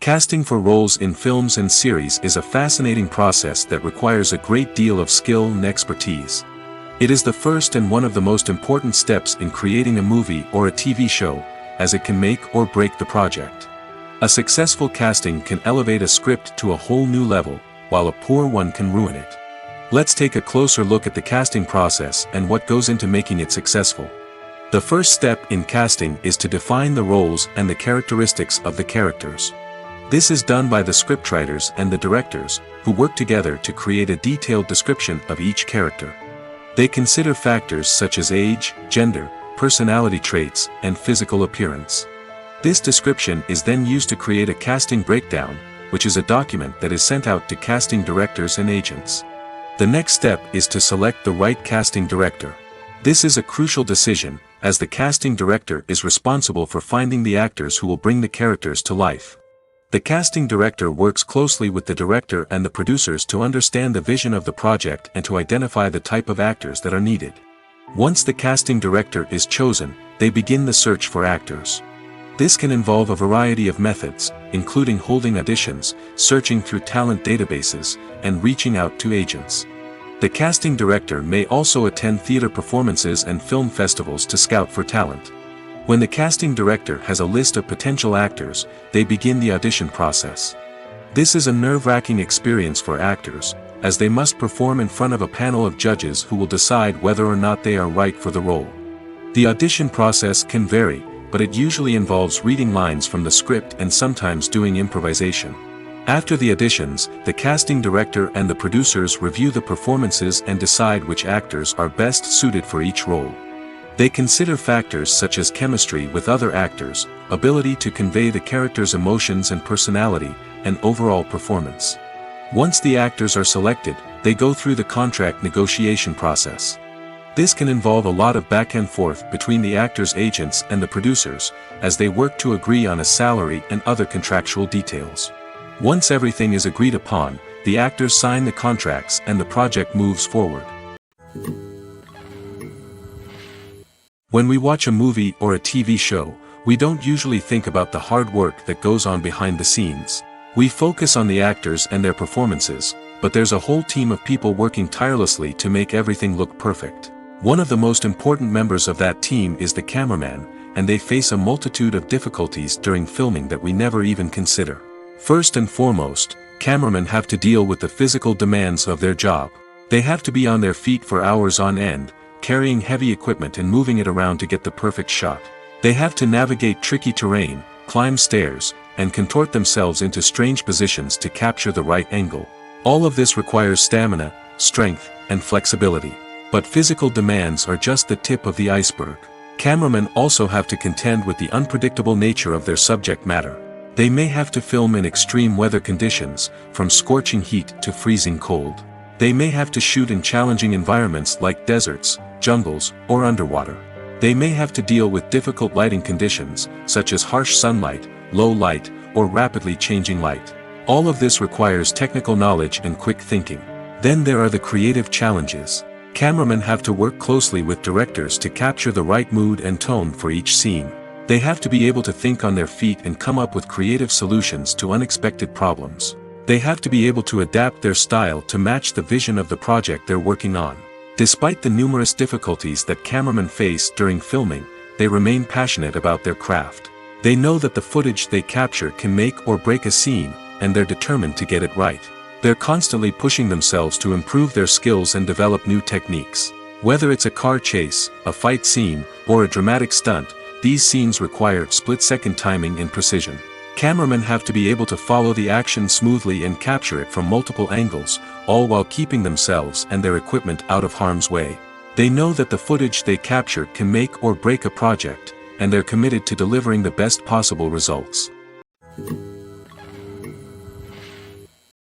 [SPEAKER 1] Casting for roles in films and series is a fascinating process that requires a great deal of skill and expertise. It is the first and one of the most important steps in creating a movie or a TV show, as it can make or break the project. A successful casting can elevate a script to a whole new level, while a poor one can ruin it. Let's take a closer look at the casting process and what goes into making it successful. The first step in casting is to define the roles and the characteristics of the characters. This is done by the scriptwriters and the directors, who work together to create a detailed description of each character. They consider factors such as age, gender, personality traits, and physical appearance. This description is then used to create a casting breakdown, which is a document that is sent out to casting directors and agents. The next step is to select the right casting director. This is a crucial decision, as the casting director is responsible for finding the actors who will bring the characters to life. The casting director works closely with the director and the producers to understand the vision of the project and to identify the type of actors that are needed. Once the casting director is chosen, they begin the search for actors. This can involve a variety of methods, including holding auditions, searching through talent databases, and reaching out to agents. The casting director may also attend theater performances and film festivals to scout for talent. When the casting director has a list of potential actors, they begin the audition process. This is a nerve-wracking experience for actors, as they must perform in front of a panel of judges who will decide whether or not they are right for the role. The audition process can vary, but it usually involves reading lines from the script and sometimes doing improvisation. After the auditions, the casting director and the producers review the performances and decide which actors are best suited for each role. They consider factors such as chemistry with other actors, ability to convey the character's emotions and personality, and overall performance. Once the actors are selected, they go through the contract negotiation process. This can involve a lot of back and forth between the actors' agents and the producers, as they work to agree on a salary and other contractual details. Once everything is agreed upon, the actors sign the contracts and the project moves forward. When we watch a movie or a TV show, we don't usually think about the hard work that goes on behind the scenes. We focus on the actors and their performances, but there's a whole team of people working tirelessly to make everything look perfect. One of the most important members of that team is the cameraman, and they face a multitude of difficulties during filming that we never even consider. First and foremost, cameramen have to deal with the physical demands of their job. They have to be on their feet for hours on end, carrying heavy equipment and moving it around to get the perfect shot. They have to navigate tricky terrain, climb stairs, and contort themselves into strange positions to capture the right angle. All of this requires stamina, strength, and flexibility. But physical demands are just the tip of the iceberg. Cameramen also have to contend with the unpredictable nature of their subject matter. They may have to film in extreme weather conditions, from scorching heat to freezing cold. They may have to shoot in challenging environments like deserts, jungles, or underwater. They may have to deal with difficult lighting conditions, such as harsh sunlight, low light, or rapidly changing light. All of this requires technical knowledge and quick thinking. Then there are the creative challenges. Cameramen have to work closely with directors to capture the right mood and tone for each scene. They have to be able to think on their feet and come up with creative solutions to unexpected problems. They have to be able to adapt their style to match the vision of the project they're working on. Despite the numerous difficulties that cameramen face during filming, they remain passionate about their craft. They know that the footage they capture can make or break a scene, and they're determined to get it right. They're constantly pushing themselves to improve their skills and develop new techniques. Whether it's a car chase, a fight scene, or a dramatic stunt, these scenes require split-second timing and precision. Cameramen have to be able to follow the action smoothly and capture it from multiple angles, all while keeping themselves and their equipment out of harm's way. They know that the footage they capture can make or break a project, and they're committed to delivering the best possible results.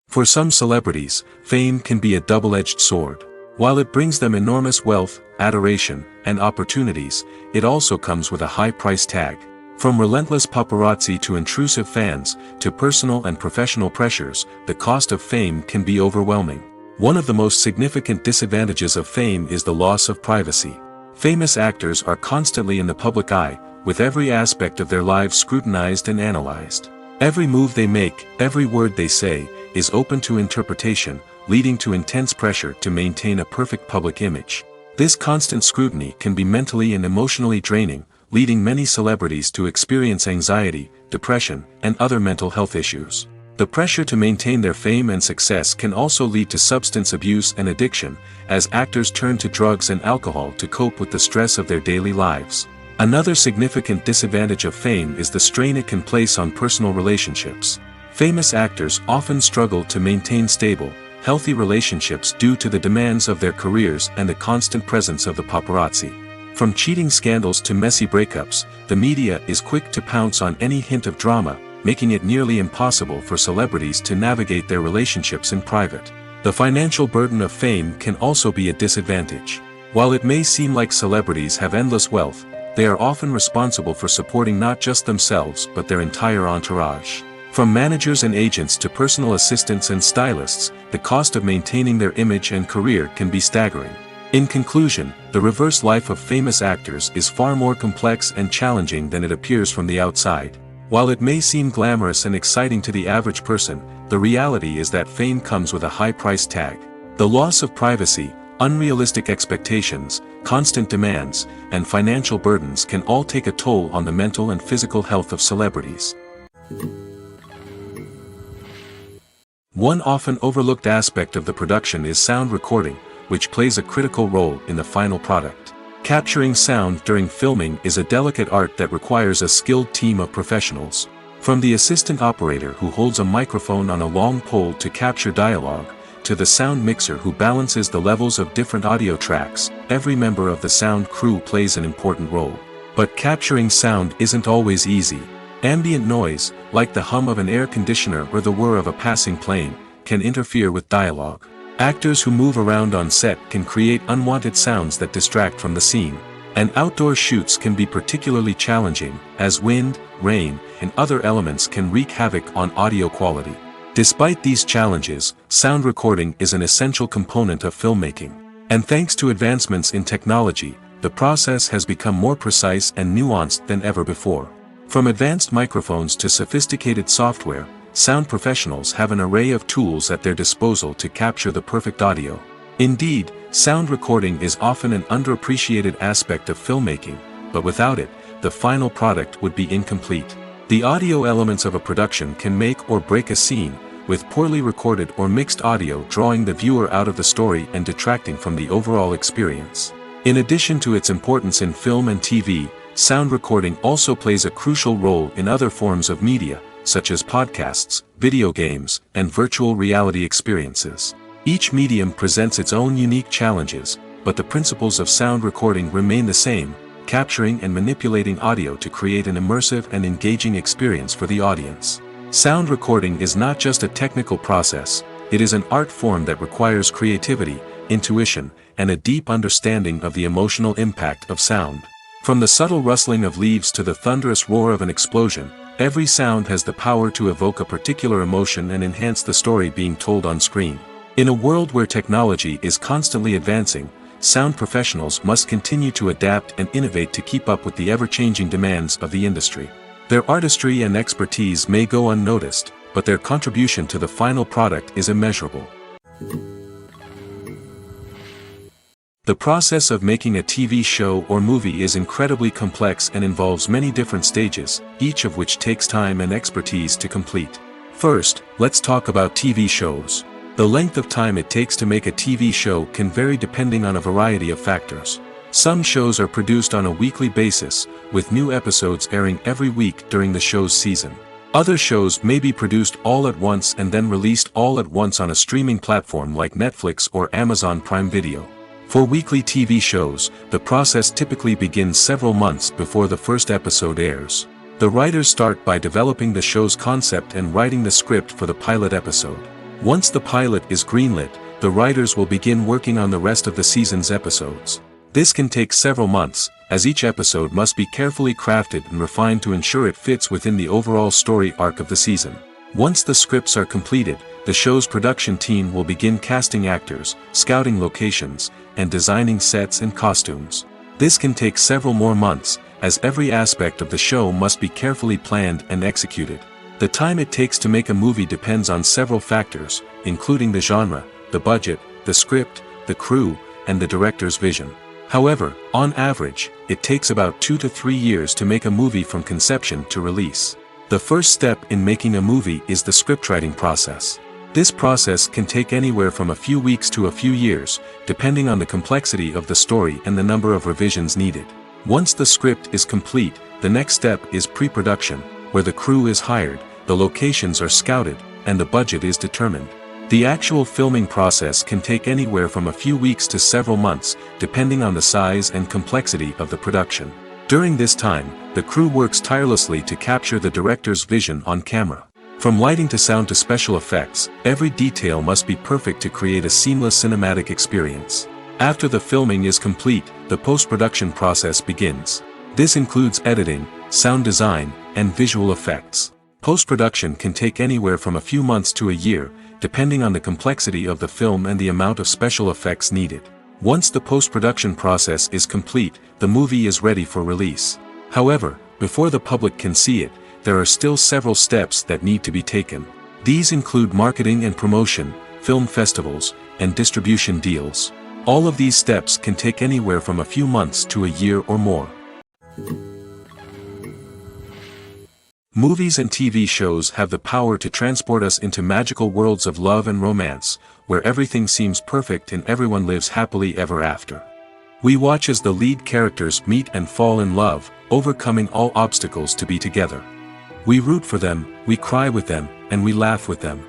[SPEAKER 1] For some celebrities, fame can be a double-edged sword. While it brings them enormous wealth, adoration, and opportunities, it also comes with a high price tag. From relentless paparazzi to intrusive fans, to personal and professional pressures, the cost of fame can be overwhelming. One of the most significant disadvantages of fame is the loss of privacy. Famous actors are constantly in the public eye, with every aspect of their lives scrutinized and analyzed. Every move they make, every word they say, is open to interpretation, leading to intense pressure to maintain a perfect public image. This constant scrutiny can be mentally and emotionally draining, leading many celebrities to experience anxiety, depression, and other mental health issues. The pressure to maintain their fame and success can also lead to substance abuse and addiction, as actors turn to drugs and alcohol to cope with the stress of their daily lives. Another significant disadvantage of fame is the strain it can place on personal relationships. Famous actors often struggle to maintain stable, healthy relationships due to the demands of their careers and the constant presence of the paparazzi. From cheating scandals to messy breakups, the media is quick to pounce on any hint of drama, making it nearly impossible for celebrities to navigate their relationships in private. The financial burden of fame can also be a disadvantage. While it may seem like celebrities have endless wealth, they are often responsible for supporting not just themselves but their entire entourage. From managers and agents to personal assistants and stylists, the cost of maintaining their image and career can be staggering. In conclusion, the reverse life of famous actors is far more complex and challenging than it appears from the outside. While it may seem glamorous and exciting to the average person, the reality is that fame comes with a high price tag. The loss of privacy, unrealistic expectations, constant demands, and financial burdens can all take a toll on the mental and physical health of celebrities. One often overlooked aspect of the production is sound recording, which plays a critical role in the final product. Capturing sound during filming is a delicate art that requires a skilled team of professionals. From the assistant operator who holds a microphone on a long pole to capture dialogue, to the sound mixer who balances the levels of different audio tracks, every member of the sound crew plays an important role. But capturing sound isn't always easy. Ambient noise, like the hum of an air conditioner or the whir of a passing plane, can interfere with dialogue. Actors who move around on set can create unwanted sounds that distract from the scene. And outdoor shoots can be particularly challenging, as wind, rain, and other elements can wreak havoc on audio quality. Despite these challenges, sound recording is an essential component of filmmaking. And thanks to advancements in technology, the process has become more precise and nuanced than ever before. From advanced microphones to sophisticated software, sound professionals have an array of tools at their disposal to capture the perfect audio. Indeed, sound recording is often an underappreciated aspect of filmmaking, but without it, the final product would be incomplete. The audio elements of a production can make or break a scene, with poorly recorded or mixed audio drawing the viewer out of the story and detracting from the overall experience. In addition to its importance in film and TV, sound recording also plays a crucial role in other forms of media, such as podcasts, video games, and virtual reality experiences. Each medium presents its own unique challenges, but the principles of sound recording remain the same, capturing and manipulating audio to create an immersive and engaging experience for the audience. Sound recording is not just a technical process, it is an art form that requires creativity, intuition, and a deep understanding of the emotional impact of sound. From the subtle rustling of leaves to the thunderous roar of an explosion, every sound has the power to evoke a particular emotion and enhance the story being told on screen. In a world where technology is constantly advancing, sound professionals must continue to adapt and innovate to keep up with the ever-changing demands of the industry. Their artistry and expertise may go unnoticed, but their contribution to the final product is immeasurable. The process of making a TV show or movie is incredibly complex and involves many different stages, each of which takes time and expertise to complete. First, let's talk about TV shows. The length of time it takes to make a TV show can vary depending on a variety of factors. Some shows are produced on a weekly basis, with new episodes airing every week during the show's season. Other shows may be produced all at once and then released all at once on a streaming platform like Netflix or Amazon Prime Video. For weekly TV shows, the process typically begins several months before the first episode airs. The writers start by developing the show's concept and writing the script for the pilot episode. Once the pilot is greenlit, the writers will begin working on the rest of the season's episodes. This can take several months, as each episode must be carefully crafted and refined to ensure it fits within the overall story arc of the season. Once the scripts are completed, the show's production team will begin casting actors, scouting locations, and designing sets and costumes. This can take several more months, as every aspect of the show must be carefully planned and executed. The time it takes to make a movie depends on several factors, including the genre, the budget, the script, the crew, and the director's vision. However, on average, it takes about 2 to 3 years to make a movie from conception to release. The first step in making a movie is the scriptwriting process. This process can take anywhere from a few weeks to a few years, depending on the complexity of the story and the number of revisions needed. Once the script is complete, the next step is pre-production, where the crew is hired, the locations are scouted, and the budget is determined. The actual filming process can take anywhere from a few weeks to several months, depending on the size and complexity of the production. During this time, the crew works tirelessly to capture the director's vision on camera. From lighting to sound to special effects, every detail must be perfect to create a seamless cinematic experience. After the filming is complete, the post-production process begins. This includes editing, sound design, and visual effects. Post-production can take anywhere from a few months to a year, depending on the complexity of the film and the amount of special effects needed. Once the post-production process is complete, the movie is ready for release. However, before the public can see it, there are still several steps that need to be taken. These include marketing and promotion, film festivals, and distribution deals. All of these steps can take anywhere from a few months to a year or more. Movies and TV shows have the power to transport us into magical worlds of love and romance, where everything seems perfect and everyone lives happily ever after. We watch as the lead characters meet and fall in love, overcoming all obstacles to be together. We root for them, we cry with them, and we laugh with them.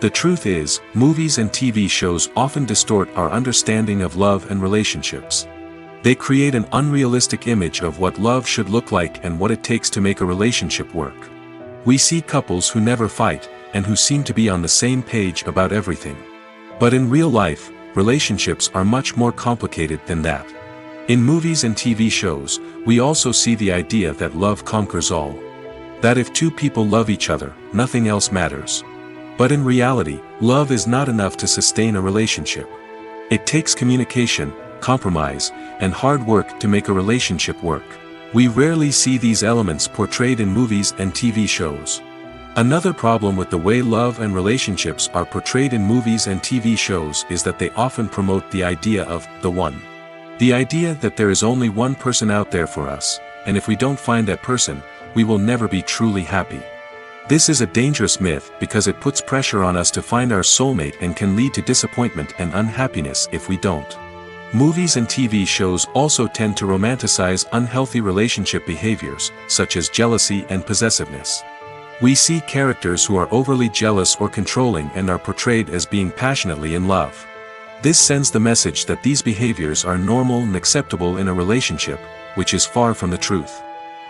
[SPEAKER 1] The truth is, movies and TV shows often distort our understanding of love and relationships. They create an unrealistic image of what love should look like and what it takes to make a relationship work. We see couples who never fight, and who seem to be on the same page about everything. But in real life, relationships are much more complicated than that. In movies and TV shows, we also see the idea that love conquers all. That if two people love each other, nothing else matters. But in reality, love is not enough to sustain a relationship. It takes communication, compromise, and hard work to make a relationship work. We rarely see these elements portrayed in movies and TV shows. Another problem with the way love and relationships are portrayed in movies and TV shows is that they often promote the idea of the one. The idea that there is only one person out there for us, and if we don't find that person, we will never be truly happy. This is a dangerous myth because it puts pressure on us to find our soulmate and can lead to disappointment and unhappiness if we don't. Movies and TV shows also tend to romanticize unhealthy relationship behaviors, such as jealousy and possessiveness. We see characters who are overly jealous or controlling and are portrayed as being passionately in love. This sends the message that these behaviors are normal and acceptable in a relationship, which is far from the truth.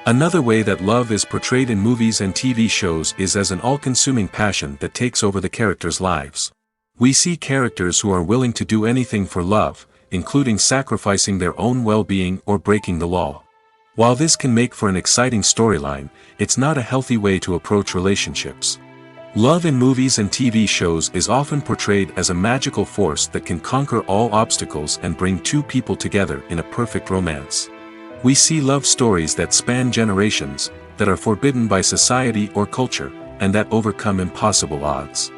[SPEAKER 1] Another way that love is portrayed in movies and TV shows is as an all-consuming passion that takes over the characters' lives. We see characters who are willing to do anything for love, including sacrificing their own well-being or breaking the law. While this can make for an exciting storyline, it's not a healthy way to approach relationships. Love in movies and TV shows is often portrayed as a magical force that can conquer all obstacles and bring two people together in a perfect romance. We see love stories that span generations, that are forbidden by society or culture, and that overcome impossible odds.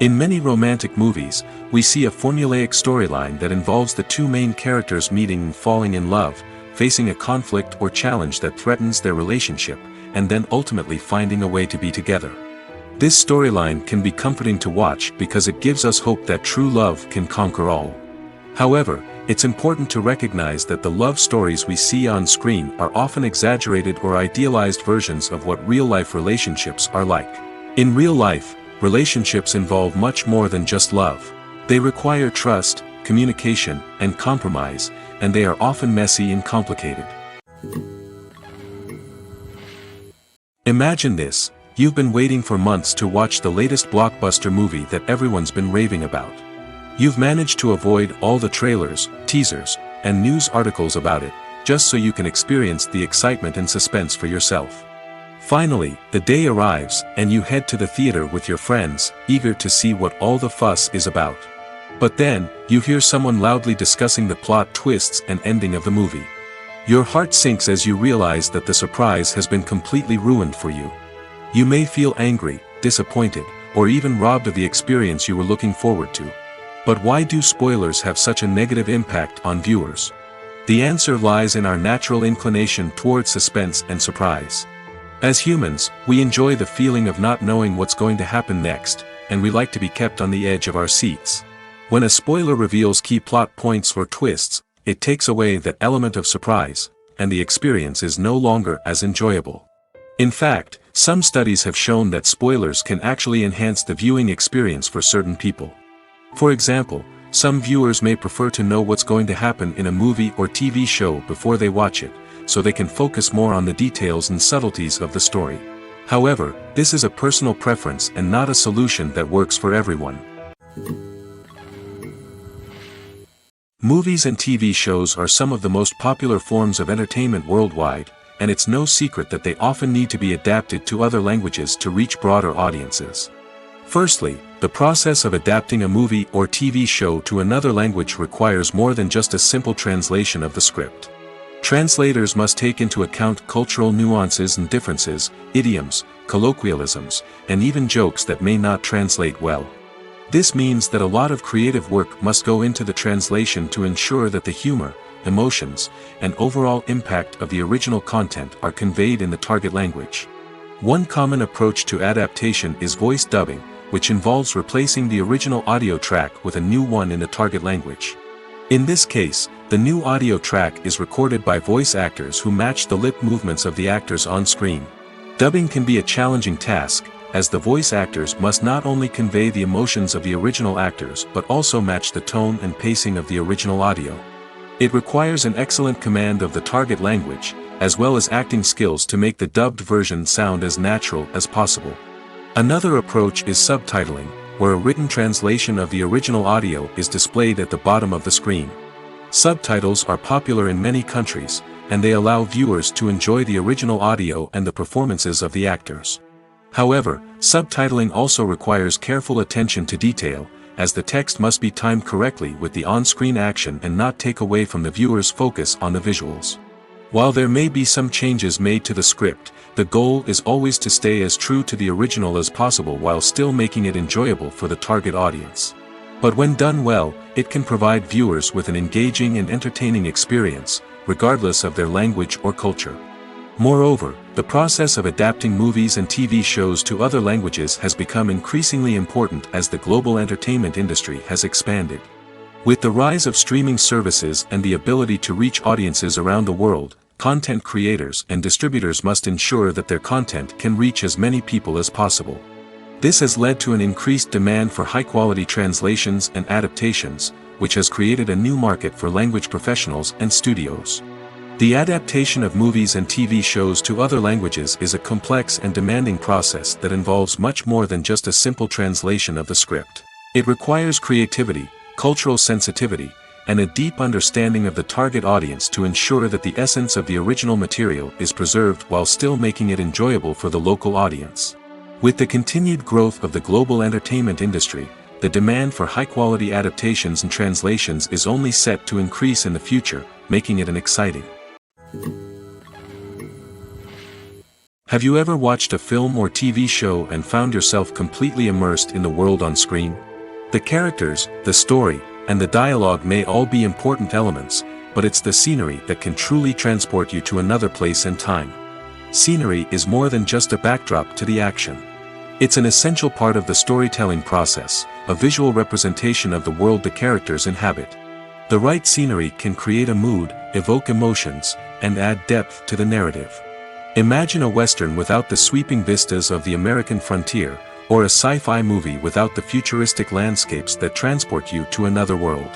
[SPEAKER 1] In many romantic movies, we see a formulaic storyline that involves the two main characters meeting and falling in love, facing a conflict or challenge that threatens their relationship, and then ultimately finding a way to be together. This storyline can be comforting to watch because it gives us hope that true love can conquer all. However, it's important to recognize that the love stories we see on screen are often exaggerated or idealized versions of what real-life relationships are like. In real life, relationships involve much more than just love. They require trust, communication, and compromise, and they are often messy and complicated. Imagine this: you've been waiting for months to watch the latest blockbuster movie that everyone's been raving about. You've managed to avoid all the trailers, teasers, and news articles about it, just so you can experience the excitement and suspense for yourself. Finally, the day arrives, and you head to the theater with your friends, eager to see what all the fuss is about. But then, you hear someone loudly discussing the plot twists and ending of the movie. Your heart sinks as you realize that the surprise has been completely ruined for you. You may feel angry, disappointed, or even robbed of the experience you were looking forward to. But why do spoilers have such a negative impact on viewers? The answer lies in our natural inclination towards suspense and surprise. As humans, we enjoy the feeling of not knowing what's going to happen next, and we like to be kept on the edge of our seats. When a spoiler reveals key plot points or twists, it takes away that element of surprise, and the experience is no longer as enjoyable. In fact, some studies have shown that spoilers can actually enhance the viewing experience for certain people. For example, some viewers may prefer to know what's going to happen in a movie or TV show before they watch it, so they can focus more on the details and subtleties of the story. However, this is a personal preference and not a solution that works for everyone. Movies and TV shows are some of the most popular forms of entertainment worldwide, and it's no secret that they often need to be adapted to other languages to reach broader audiences. Firstly, the process of adapting a movie or TV show to another language requires more than just a simple translation of the script. Translators must take into account cultural nuances and differences, idioms, colloquialisms, and even jokes that may not translate well. This means that a lot of creative work must go into the translation to ensure that the humor, emotions, and overall impact of the original content are conveyed in the target language. One common approach to adaptation is voice dubbing, which involves replacing the original audio track with a new one in the target language. In this case, the new audio track is recorded by voice actors who match the lip movements of the actors on screen. Dubbing can be a challenging task, as the voice actors must not only convey the emotions of the original actors but also match the tone and pacing of the original audio. It requires an excellent command of the target language, as well as acting skills to make the dubbed version sound as natural as possible. Another approach is subtitling, where a written translation of the original audio is displayed at the bottom of the screen. Subtitles are popular in many countries, and they allow viewers to enjoy the original audio and the performances of the actors. However, subtitling also requires careful attention to detail, as the text must be timed correctly with the on-screen action and not take away from the viewer's focus on the visuals. While there may be some changes made to the script, the goal is always to stay as true to the original as possible while still making it enjoyable for the target audience. But when done well, it can provide viewers with an engaging and entertaining experience, regardless of their language or culture. Moreover, the process of adapting movies and TV shows to other languages has become increasingly important as the global entertainment industry has expanded. With the rise of streaming services and the ability to reach audiences around the world, content creators and distributors must ensure that their content can reach as many people as possible. This has led to an increased demand for high-quality translations and adaptations, which has created a new market for language professionals and studios. The adaptation of movies and TV shows to other languages is a complex and demanding process that involves much more than just a simple translation of the script. It requires creativity, cultural sensitivity, and a deep understanding of the target audience to ensure that the essence of the original material is preserved while still making it enjoyable for the local audience. With the continued growth of the global entertainment industry, the demand for high-quality adaptations and translations is only set to increase in the future, making it an exciting Have you ever watched a film or TV show and found yourself completely immersed in the world on screen? The characters, the story, and the dialogue may all be important elements, but it's the scenery that can truly transport you to another place and time. Scenery is more than just a backdrop to the action. It's an essential part of the storytelling process, a visual representation of the world the characters inhabit. The right scenery can create a mood, evoke emotions, and add depth to the narrative. Imagine a Western without the sweeping vistas of the American frontier, or a sci-fi movie without the futuristic landscapes that transport you to another world.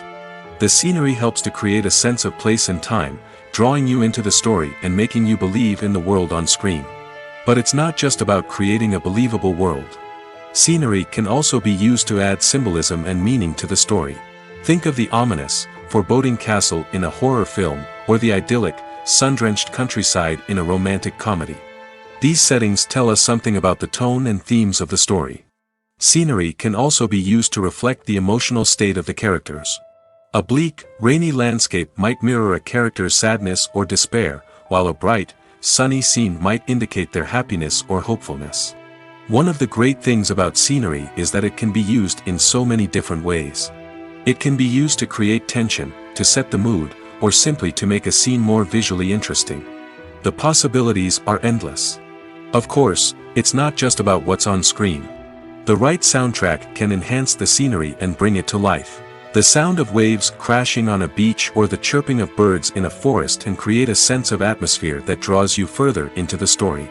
[SPEAKER 1] The scenery helps to create a sense of place and time, drawing you into the story and making you believe in the world on screen. But it's not just about creating a believable world. Scenery can also be used to add symbolism and meaning to the story. Think of the ominous, foreboding castle in a horror film, or the idyllic, sun-drenched countryside in a romantic comedy. These settings tell us something about the tone and themes of the story. Scenery can also be used to reflect the emotional state of the characters. A bleak, rainy landscape might mirror a character's sadness or despair, while a bright, sunny scene might indicate their happiness or hopefulness. One of the great things about scenery is that it can be used in so many different ways. It can be used to create tension, to set the mood, or simply to make a scene more visually interesting. The possibilities are endless. Of course, it's not just about what's on screen. The right soundtrack can enhance the scenery and bring it to life. The sound of waves crashing on a beach or the chirping of birds in a forest can create a sense of atmosphere that draws you further into the story.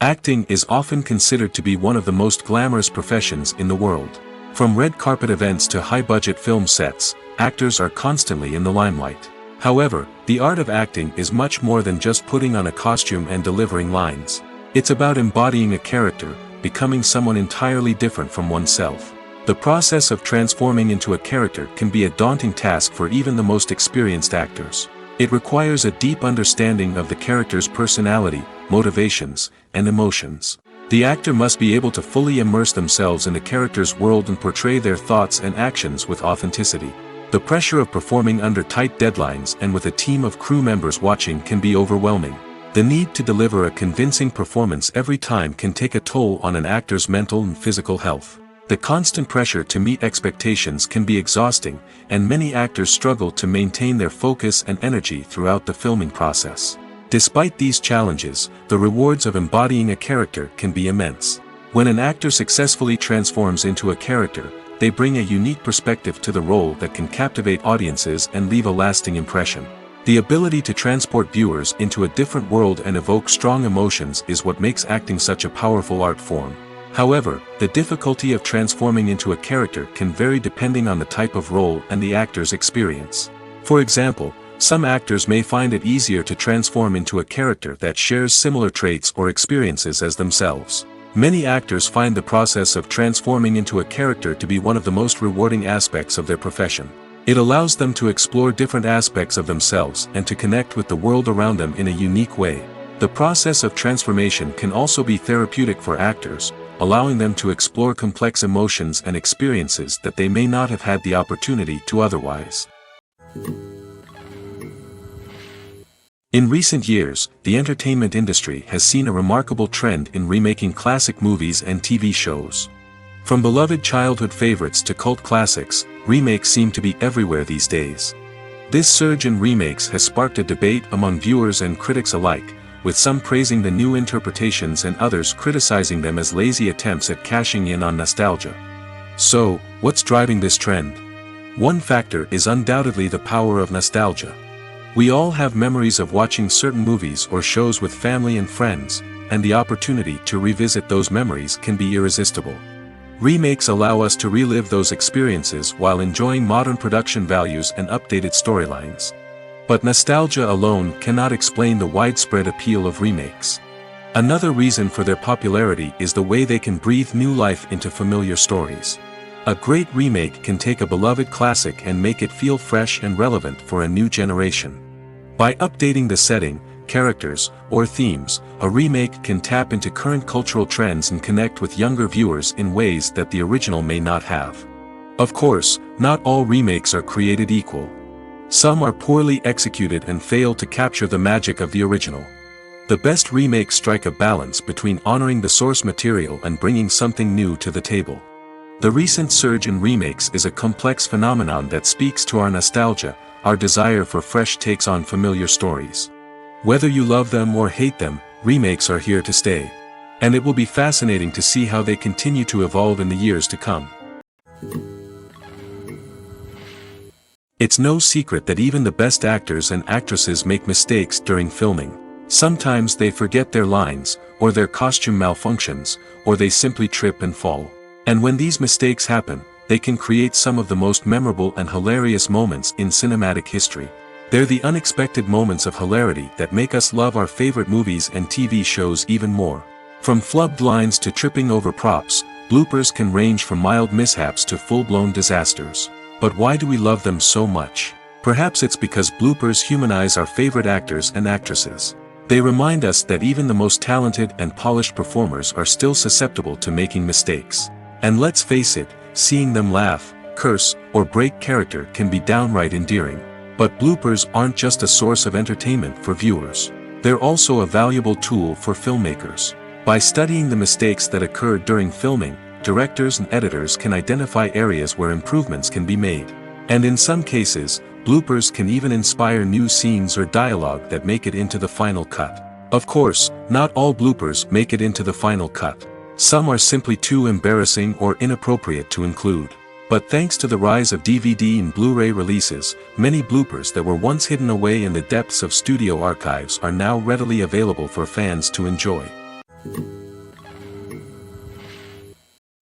[SPEAKER 1] Acting is often considered to be one of the most glamorous professions in the world. From red carpet events to high-budget film sets, actors are constantly in the limelight. However, the art of acting is much more than just putting on a costume and delivering lines. It's about embodying a character, becoming someone entirely different from oneself. The process of transforming into a character can be a daunting task for even the most experienced actors. It requires a deep understanding of the character's personality, motivations, and emotions. The actor must be able to fully immerse themselves in the character's world and portray their thoughts and actions with authenticity. The pressure of performing under tight deadlines and with a team of crew members watching can be overwhelming. The need to deliver a convincing performance every time can take a toll on an actor's mental and physical health. The constant pressure to meet expectations can be exhausting, and many actors struggle to maintain their focus and energy throughout the filming process. Despite these challenges, the rewards of embodying a character can be immense. When an actor successfully transforms into a character, they bring a unique perspective to the role that can captivate audiences and leave a lasting impression. The ability to transport viewers into a different world and evoke strong emotions is what makes acting such a powerful art form. However, the difficulty of transforming into a character can vary depending on the type of role and the actor's experience. For example, some actors may find it easier to transform into a character that shares similar traits or experiences as themselves. Many actors find the process of transforming into a character to be one of the most rewarding aspects of their profession. It allows them to explore different aspects of themselves and to connect with the world around them in a unique way. The process of transformation can also be therapeutic for actors, allowing them to explore complex emotions and experiences that they may not have had the opportunity to otherwise. In recent years, the entertainment industry has seen a remarkable trend in remaking classic movies and TV shows. From beloved childhood favorites to cult classics, remakes seem to be everywhere these days. This surge in remakes has sparked a debate among viewers and critics alike, with some praising the new interpretations and others criticizing them as lazy attempts at cashing in on nostalgia. So, what's driving this trend? One factor is undoubtedly the power of nostalgia. We all have memories of watching certain movies or shows with family and friends, and the opportunity to revisit those memories can be irresistible. Remakes allow us to relive those experiences while enjoying modern production values and updated storylines. But nostalgia alone cannot explain the widespread appeal of remakes. Another reason for their popularity is the way they can breathe new life into familiar stories. A great remake can take a beloved classic and make it feel fresh and relevant for a new generation. By updating the setting, characters, or themes, a remake can tap into current cultural trends and connect with younger viewers in ways that the original may not have. Of course, not all remakes are created equal. Some are poorly executed and fail to capture the magic of the original. The best remakes strike a balance between honoring the source material and bringing something new to the table. The recent surge in remakes is a complex phenomenon that speaks to our nostalgia, our desire for fresh takes on familiar stories. Whether you love them or hate them, remakes are here to stay. And it will be fascinating to see how they continue to evolve in the years to come. It's no secret that even the best actors and actresses make mistakes during filming. Sometimes they forget their lines, or their costume malfunctions, or they simply trip and fall. And when these mistakes happen, they can create some of the most memorable and hilarious moments in cinematic history. They're the unexpected moments of hilarity that make us love our favorite movies and TV shows even more. From flubbed lines to tripping over props, bloopers can range from mild mishaps to full-blown disasters. But why do we love them so much? Perhaps it's because bloopers humanize our favorite actors and actresses. They remind us that even the most talented and polished performers are still susceptible to making mistakes. And let's face it, seeing them laugh, curse, or break character can be downright endearing. But bloopers aren't just a source of entertainment for viewers. They're also a valuable tool for filmmakers. By studying the mistakes that occurred during filming, directors and editors can identify areas where improvements can be made. And in some cases, bloopers can even inspire new scenes or dialogue that make it into the final cut. Of course, not all bloopers make it into the final cut. Some are simply too embarrassing or inappropriate to include. But thanks to the rise of DVD and Blu-ray releases, many bloopers that were once hidden away in the depths of studio archives are now readily available for fans to enjoy.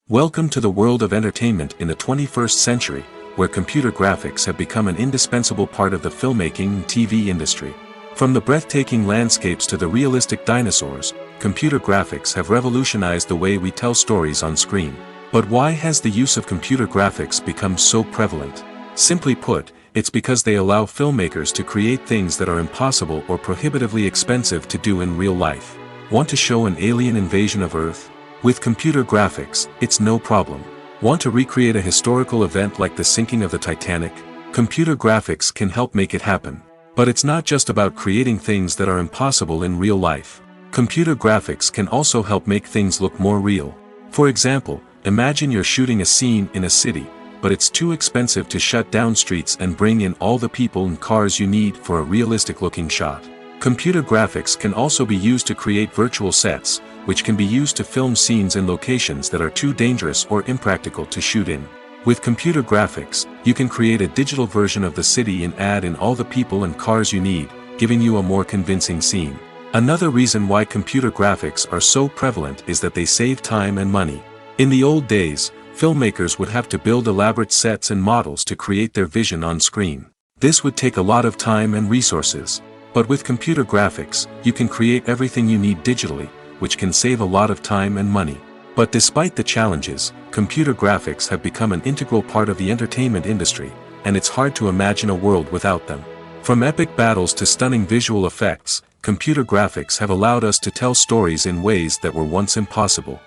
[SPEAKER 1] Welcome to the world of entertainment in the 21st century, where computer graphics have become an indispensable part of the filmmaking and TV industry. From the breathtaking landscapes to the realistic dinosaurs, computer graphics have revolutionized the way we tell stories on screen. But why has the use of computer graphics become so prevalent? Simply put, it's because they allow filmmakers to create things that are impossible or prohibitively expensive to do in real life. Want to show an alien invasion of Earth? With computer graphics, it's no problem. Want to recreate a historical event like the sinking of the Titanic? Computer graphics can help make it happen. But it's not just about creating things that are impossible in real life. Computer graphics can also help make things look more real. For example, imagine you're shooting a scene in a city, but it's too expensive to shut down streets and bring in all the people and cars you need for a realistic-looking shot. Computer graphics can also be used to create virtual sets, which can be used to film scenes in locations that are too dangerous or impractical to shoot in. With computer graphics, you can create a digital version of the city and add in all the people and cars you need, giving you a more convincing scene. Another reason why computer graphics are so prevalent is that they save time and money. In the old days, filmmakers would have to build elaborate sets and models to create their vision on screen. This would take a lot of time and resources. But with computer graphics, you can create everything you need digitally, which can save a lot of time and money. But despite the challenges, computer graphics have become an integral part of the entertainment industry, and it's hard to imagine a world without them. From epic battles to stunning visual effects, computer graphics have allowed us to tell stories in ways that were once impossible.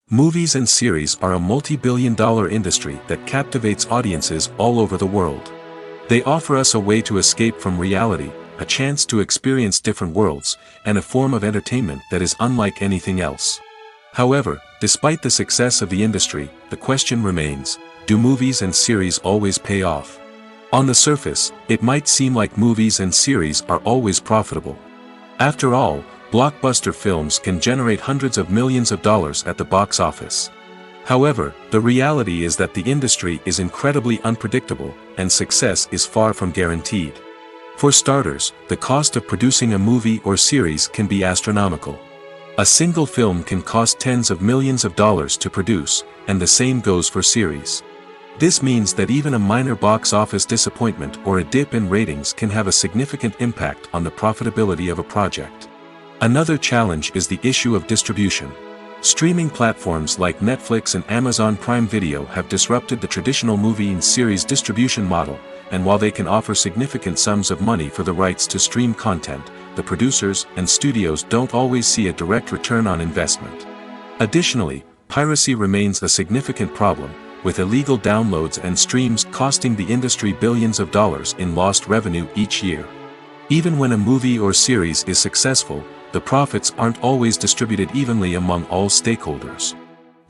[SPEAKER 1] Movies and series are a multi-billion-dollar industry that captivates audiences all over the world. They offer us a way to escape from reality, a chance to experience different worlds, and a form of entertainment that is unlike anything else. However, despite the success of the industry, the question remains, do movies and series always pay off? On the surface, it might seem like movies and series are always profitable. After all, blockbuster films can generate hundreds of millions of dollars at the box office. However, the reality is that the industry is incredibly unpredictable, and success is far from guaranteed. For starters, the cost of producing a movie or series can be astronomical. A single film can cost tens of millions of dollars to produce, and the same goes for series. This means that even a minor box office disappointment or a dip in ratings can have a significant impact on the profitability of a project. Another challenge is the issue of distribution. Streaming platforms like Netflix and Amazon Prime Video have disrupted the traditional movie and series distribution model, and while they can offer significant sums of money for the rights to stream content, the producers and studios don't always see a direct return on investment. Additionally, piracy remains a significant problem, with illegal downloads and streams costing the industry billions of dollars in lost revenue each year. Even when a movie or series is successful, the profits aren't always distributed evenly among all stakeholders.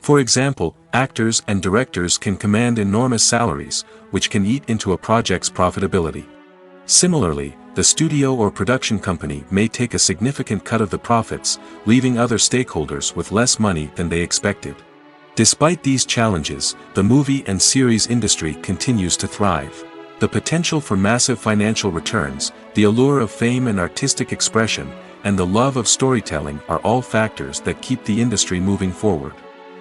[SPEAKER 1] For example, actors and directors can command enormous salaries, which can eat into a project's profitability. Similarly, the studio or production company may take a significant cut of the profits, leaving other stakeholders with less money than they expected. Despite these challenges, the movie and series industry continues to thrive. The potential for massive financial returns, the allure of fame and artistic expression, and the love of storytelling are all factors that keep the industry moving forward.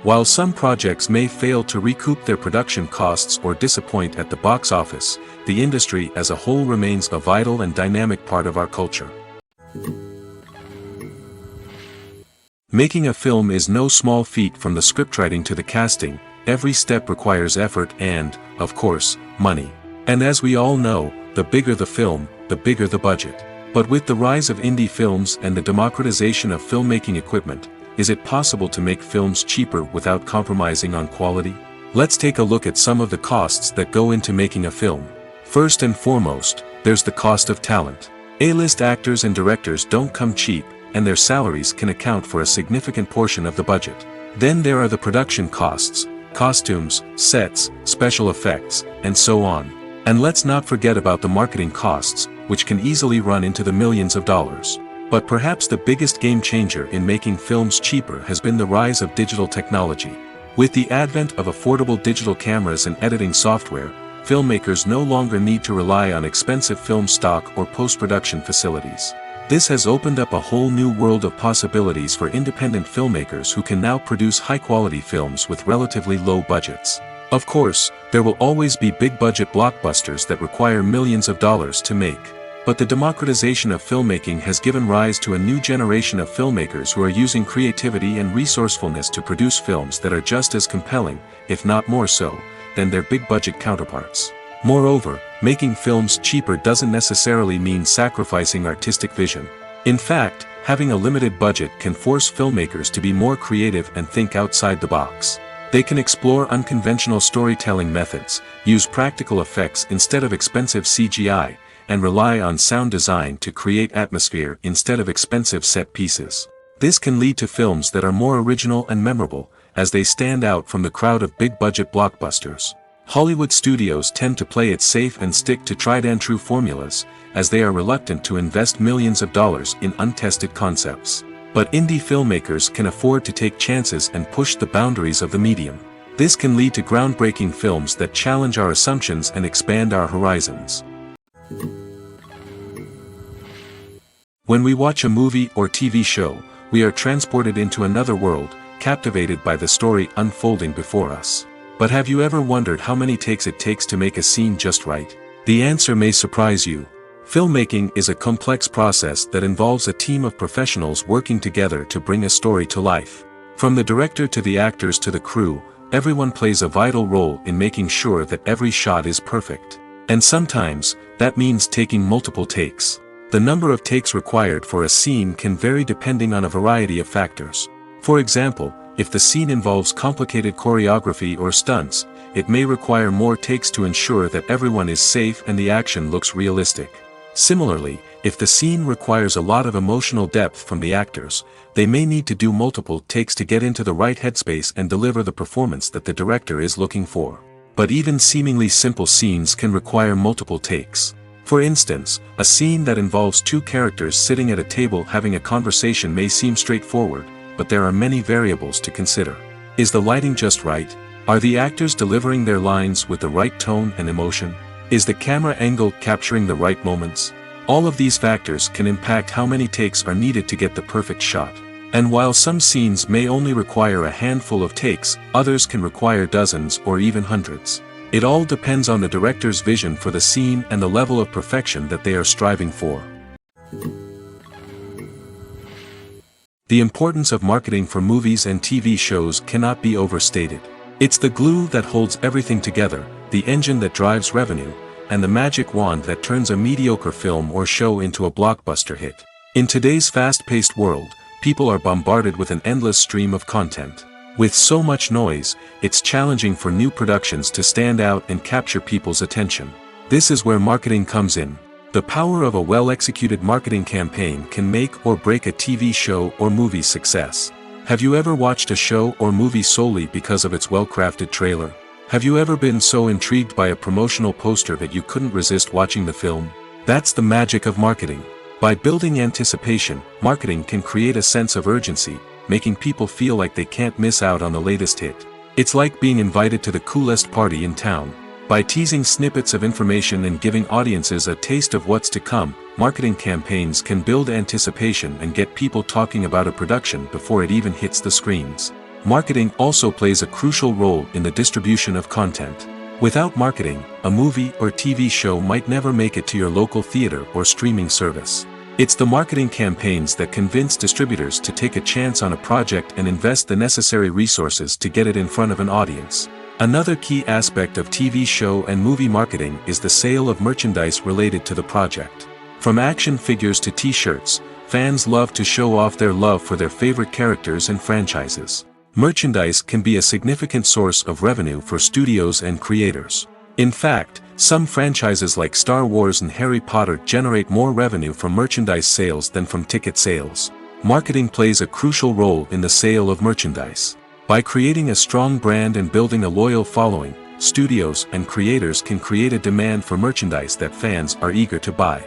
[SPEAKER 1] While some projects may fail to recoup their production costs or disappoint at the box office, the industry as a whole remains a vital and dynamic part of our culture. Making a film is no small feat. From the scriptwriting to the casting, every step requires effort and, of course, money. And as we all know, the bigger the film, the bigger the budget. But with the rise of indie films and the democratization of filmmaking equipment, is it possible to make films cheaper without compromising on quality? Let's take a look at some of the costs that go into making a film. First and foremost, there's the cost of talent. A-list actors and directors don't come cheap, and their salaries can account for a significant portion of the budget. Then there are the production costs, costumes, sets, special effects, and so on. And let's not forget about the marketing costs, which can easily run into the millions of dollars. But perhaps the biggest game changer in making films cheaper has been the rise of digital technology. With the advent of affordable digital cameras and editing software, filmmakers no longer need to rely on expensive film stock or post-production facilities. This has opened up a whole new world of possibilities for independent filmmakers who can now produce high-quality films with relatively low budgets. Of course, there will always be big-budget blockbusters that require millions of dollars to make. But the democratization of filmmaking has given rise to a new generation of filmmakers who are using creativity and resourcefulness to produce films that are just as compelling, if not more so, than their big-budget counterparts. Moreover, making films cheaper doesn't necessarily mean sacrificing artistic vision. In fact, having a limited budget can force filmmakers to be more creative and think outside the box. They can explore unconventional storytelling methods, use practical effects instead of expensive CGI, and rely on sound design to create atmosphere instead of expensive set pieces. This can lead to films that are more original and memorable, as they stand out from the crowd of big-budget blockbusters. Hollywood studios tend to play it safe and stick to tried-and-true formulas, as they are reluctant to invest millions of dollars in untested concepts. But indie filmmakers can afford to take chances and push the boundaries of the medium. This can lead to groundbreaking films that challenge our assumptions and expand our horizons. When we watch a movie or TV show, we are transported into another world, captivated by the story unfolding before us. But have you ever wondered how many takes it takes to make a scene just right? The answer may surprise you. Filmmaking is a complex process that involves a team of professionals working together to bring a story to life. From the director to the actors to the crew, everyone plays a vital role in making sure that every shot is perfect. And sometimes, that means taking multiple takes. The number of takes required for a scene can vary depending on a variety of factors. For example, if the scene involves complicated choreography or stunts, it may require more takes to ensure that everyone is safe and the action looks realistic. Similarly, if the scene requires a lot of emotional depth from the actors, they may need to do multiple takes to get into the right headspace and deliver the performance that the director is looking for. But even seemingly simple scenes can require multiple takes. For instance, a scene that involves two characters sitting at a table having a conversation may seem straightforward, but there are many variables to consider. Is the lighting just right? Are the actors delivering their lines with the right tone and emotion? Is the camera angle capturing the right moments? All of these factors can impact how many takes are needed to get the perfect shot. And while some scenes may only require a handful of takes, others can require dozens or even hundreds. It all depends on the director's vision for the scene and the level of perfection that they are striving for. The importance of marketing for movies and TV shows cannot be overstated. It's the glue that holds everything together, the engine that drives revenue, and the magic wand that turns a mediocre film or show into a blockbuster hit. In today's fast-paced world, people are bombarded with an endless stream of content. With so much noise, it's challenging for new productions to stand out and capture people's attention. This is where marketing comes in. The power of a well-executed marketing campaign can make or break a TV show or movie's success. Have you ever watched a show or movie solely because of its well-crafted trailer? Have you ever been so intrigued by a promotional poster that you couldn't resist watching the film? That's the magic of marketing. By building anticipation, marketing can create a sense of urgency, making people feel like they can't miss out on the latest hit. It's like being invited to the coolest party in town. By teasing snippets of information and giving audiences a taste of what's to come, marketing campaigns can build anticipation and get people talking about a production before it even hits the screens. Marketing also plays a crucial role in the distribution of content. Without marketing, a movie or TV show might never make it to your local theater or streaming service. It's the marketing campaigns that convince distributors to take a chance on a project and invest the necessary resources to get it in front of an audience. Another key aspect of TV show and movie marketing is the sale of merchandise related to the project. From action figures to t-shirts, fans love to show off their love for their favorite characters and franchises. Merchandise can be a significant source of revenue for studios and creators. In fact, some franchises like Star Wars and Harry Potter generate more revenue from merchandise sales than from ticket sales. Marketing plays a crucial role in the sale of merchandise. By creating a strong brand and building a loyal following, studios and creators can create a demand for merchandise that fans are eager to buy.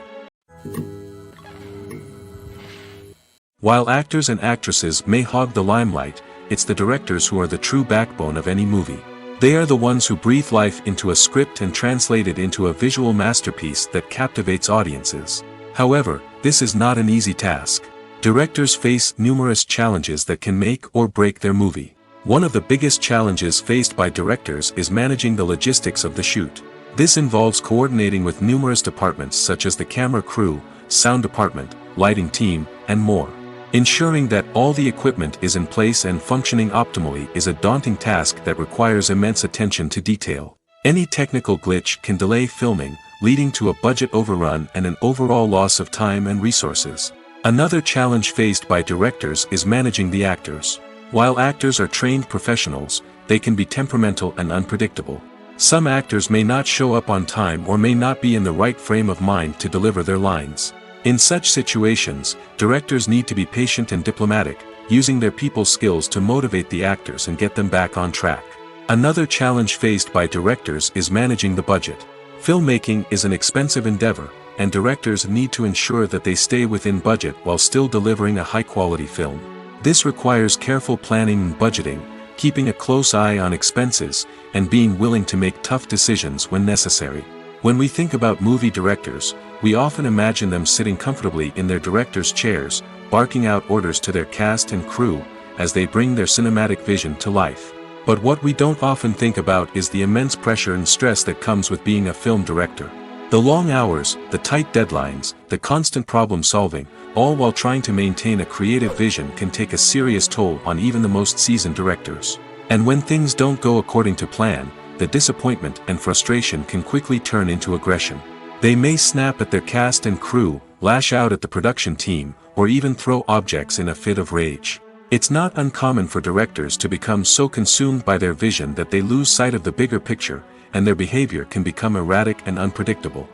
[SPEAKER 1] While actors and actresses may hog the limelight, it's the directors who are the true backbone of any movie. They are the ones who breathe life into a script and translate it into a visual masterpiece that captivates audiences. However, this is not an easy task. Directors face numerous challenges that can make or break their movie. One of the biggest challenges faced by directors is managing the logistics of the shoot. This involves coordinating with numerous departments such as the camera crew, sound department, lighting team, and more. Ensuring that all the equipment is in place and functioning optimally is a daunting task that requires immense attention to detail. Any technical glitch can delay filming, leading to a budget overrun and an overall loss of time and resources. Another challenge faced by directors is managing the actors. While actors are trained professionals, they can be temperamental and unpredictable. Some actors may not show up on time or may not be in the right frame of mind to deliver their lines. In such situations, directors need to be patient and diplomatic, using their people skills to motivate the actors and get them back on track. Another challenge faced by directors is managing the budget. Filmmaking is an expensive endeavor, and directors need to ensure that they stay within budget while still delivering a high-quality film. This requires careful planning and budgeting, keeping a close eye on expenses, and being willing to make tough decisions when necessary. When we think about movie directors, we often imagine them sitting comfortably in their director's chairs, barking out orders to their cast and crew, as they bring their cinematic vision to life. But what we don't often think about is the immense pressure and stress that comes with being a film director. The long hours, the tight deadlines, the constant problem solving, all while trying to maintain a creative vision can take a serious toll on even the most seasoned directors. And when things don't go according to plan, the disappointment and frustration can quickly turn into aggression. They may snap at their cast and crew, lash out at the production team, or even throw objects in a fit of rage. It's not uncommon for directors to become so consumed by their vision that they lose sight of the bigger picture, and their behavior can become erratic and unpredictable.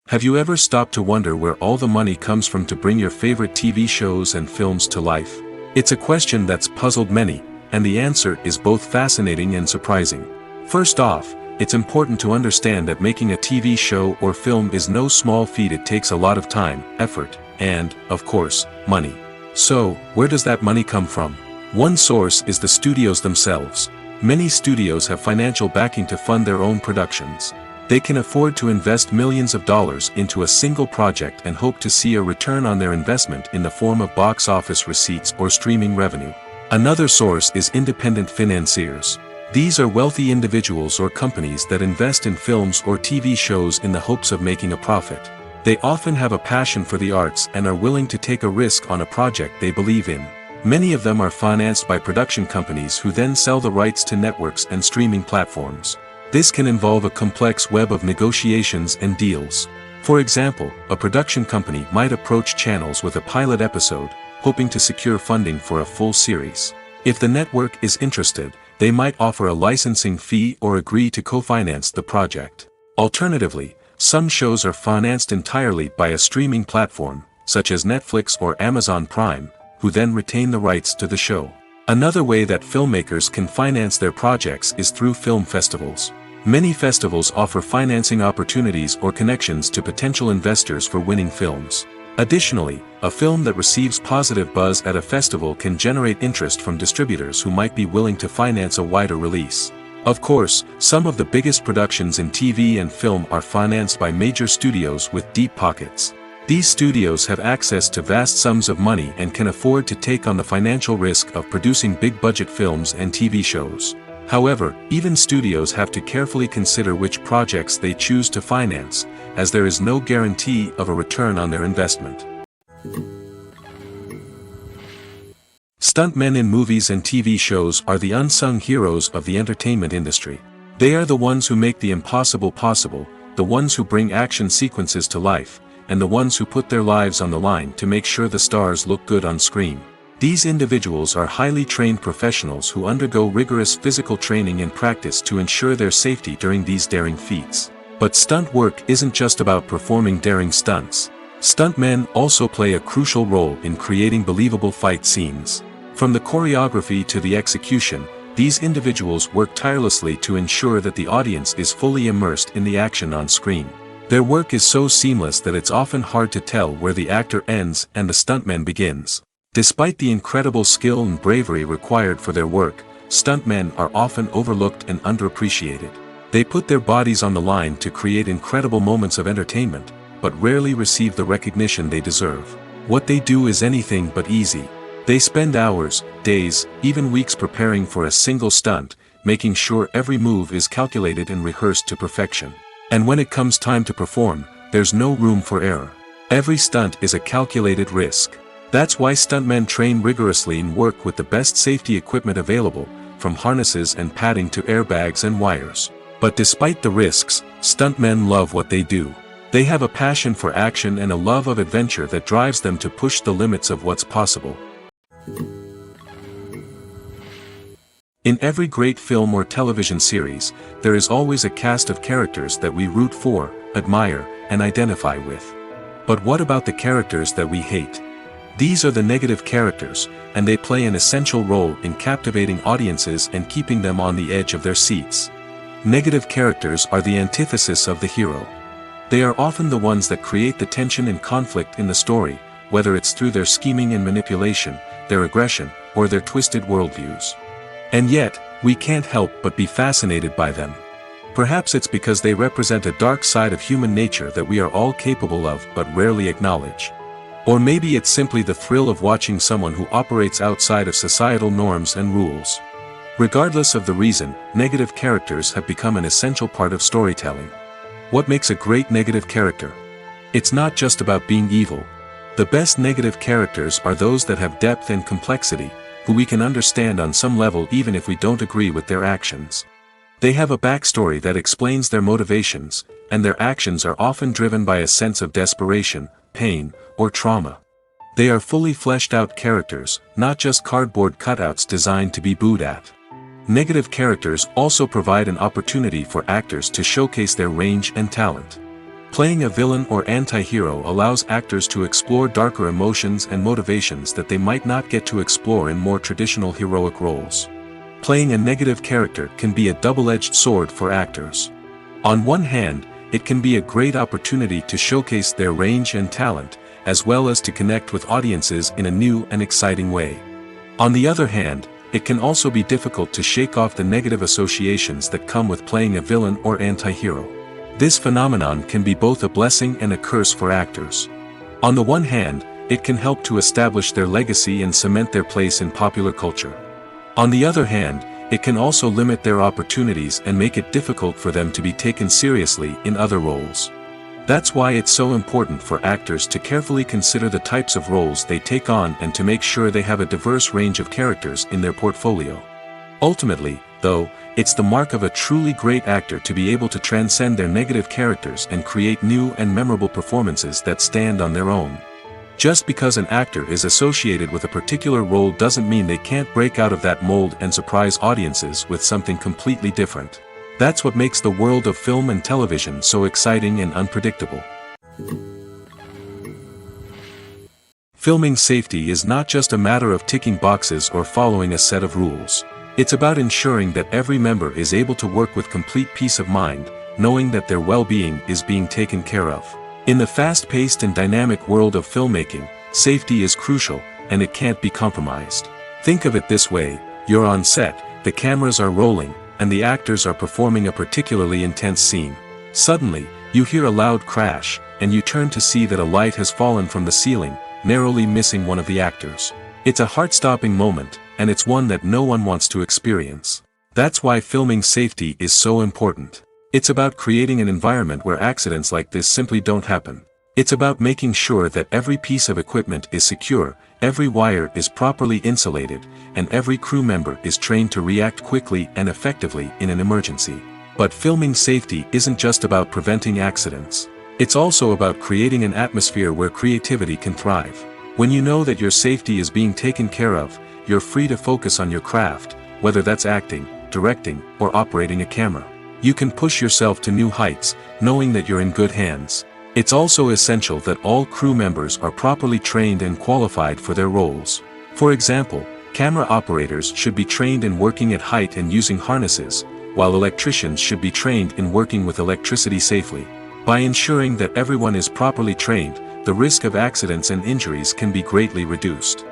[SPEAKER 1] Have you ever stopped to wonder where all the money comes from to bring your favorite TV shows and films to life? It's a question that's puzzled many, and the answer is both fascinating and surprising. First off, it's important to understand that making a TV show or film is no small feat. It takes a lot of time, effort, and, of course, money. So, where does that money come from? One source is the studios themselves. Many studios have financial backing to fund their own productions. They can afford to invest millions of dollars into a single project and hope to see a return on their investment in the form of box office receipts or streaming revenue. Another source is independent financiers. These are wealthy individuals or companies that invest in films or TV shows in the hopes of making a profit. They often have a passion for the arts and are willing to take a risk on a project they believe in. Many of them are financed by production companies who then sell the rights to networks and streaming platforms. This can involve a complex web of negotiations and deals. For example, a production company might approach channels with a pilot episode, hoping to secure funding for a full series. If the network is interested, they might offer a licensing fee or agree to co-finance the project. Alternatively, some shows are financed entirely by a streaming platform, such as Netflix or Amazon Prime, who then retain the rights to the show. Another way that filmmakers can finance their projects is through film festivals. Many festivals offer financing opportunities or connections to potential investors for winning films. Additionally, a film that receives positive buzz at a festival can generate interest from distributors who might be willing to finance a wider release. Of course, some of the biggest productions in TV and film are financed by major studios with deep pockets. These studios have access to vast sums of money and can afford to take on the financial risk of producing big-budget films and TV shows. However, even studios have to carefully consider which projects they choose to finance, as there is no guarantee of a return on their investment. Stuntmen in movies and TV shows are the unsung heroes of the entertainment industry. They are the ones who make the impossible possible, the ones who bring action sequences to life, and the ones who put their lives on the line to make sure the stars look good on screen. These individuals are highly trained professionals who undergo rigorous physical training and practice to ensure their safety during these daring feats. But stunt work isn't just about performing daring stunts. Stuntmen also play a crucial role in creating believable fight scenes. From the choreography to the execution, these individuals work tirelessly to ensure that the audience is fully immersed in the action on screen. Their work is so seamless that it's often hard to tell where the actor ends and the stuntman begins. Despite the incredible skill and bravery required for their work, stuntmen are often overlooked and underappreciated. They put their bodies on the line to create incredible moments of entertainment, but rarely receive the recognition they deserve. What they do is anything but easy. They spend hours, days, even weeks preparing for a single stunt, making sure every move is calculated and rehearsed to perfection. And when it comes time to perform, there's no room for error. Every stunt is a calculated risk. That's why stuntmen train rigorously and work with the best safety equipment available, from harnesses and padding to airbags and wires. But despite the risks, stuntmen love what they do. They have a passion for action and a love of adventure that drives them to push the limits of what's possible. In every great film or television series, there is always a cast of characters that we root for, admire, and identify with. But what about the characters that we hate? These are the negative characters, and they play an essential role in captivating audiences and keeping them on the edge of their seats. Negative characters are the antithesis of the hero. They are often the ones that create the tension and conflict in the story, whether it's through their scheming and manipulation, their aggression, or their twisted worldviews. And yet, we can't help but be fascinated by them. Perhaps it's because they represent a dark side of human nature that we are all capable of but rarely acknowledge. Or maybe it's simply the thrill of watching someone who operates outside of societal norms and rules. Regardless of the reason, negative characters have become an essential part of storytelling. What makes a great negative character? It's not just about being evil. The best negative characters are those that have depth and complexity, who we can understand on some level even if we don't agree with their actions. They have a backstory that explains their motivations, and their actions are often driven by a sense of desperation, pain, or trauma. They are fully fleshed out characters, not just cardboard cutouts designed to be booed at. Negative characters also provide an opportunity for actors to showcase their range and talent. Playing a villain or anti-hero allows actors to explore darker emotions and motivations that they might not get to explore in more traditional heroic roles. Playing a negative character can be a double-edged sword for actors. On one hand, it can be a great opportunity to showcase their range and talent, as well as to connect with audiences in a new and exciting way. On the other hand, it can also be difficult to shake off the negative associations that come with playing a villain or anti-hero. This phenomenon can be both a blessing and a curse for actors. On the one hand, it can help to establish their legacy and cement their place in popular culture. On the other hand, it can also limit their opportunities and make it difficult for them to be taken seriously in other roles. That's why it's so important for actors to carefully consider the types of roles they take on and to make sure they have a diverse range of characters in their portfolio. Ultimately, though, it's the mark of a truly great actor to be able to transcend their negative characters and create new and memorable performances that stand on their own. Just because an actor is associated with a particular role doesn't mean they can't break out of that mold and surprise audiences with something completely different. That's what makes the world of film and television so exciting and unpredictable. Filming safety is not just a matter of ticking boxes or following a set of rules. It's about ensuring that every member is able to work with complete peace of mind, knowing that their well-being is being taken care of. In the fast-paced and dynamic world of filmmaking, safety is crucial, and it can't be compromised. Think of it this way: you're on set, the cameras are rolling, and the actors are performing a particularly intense scene. Suddenly, you hear a loud crash, and you turn to see that a light has fallen from the ceiling, narrowly missing one of the actors. It's a heart-stopping moment, and it's one that no one wants to experience. That's why filming safety is so important. It's about creating an environment where accidents like this simply don't happen. It's about making sure that every piece of equipment is secure, every wire is properly insulated, and every crew member is trained to react quickly and effectively in an emergency. But filming safety isn't just about preventing accidents. It's also about creating an atmosphere where creativity can thrive. When you know that your safety is being taken care of, you're free to focus on your craft, whether that's acting, directing, or operating a camera. You can push yourself to new heights, knowing that you're in good hands. It's also essential that all crew members are properly trained and qualified for their roles. For example, camera operators should be trained in working at height and using harnesses, while electricians should be trained in working with electricity safely. By ensuring that everyone is properly trained, the risk of accidents and injuries can be greatly reduced.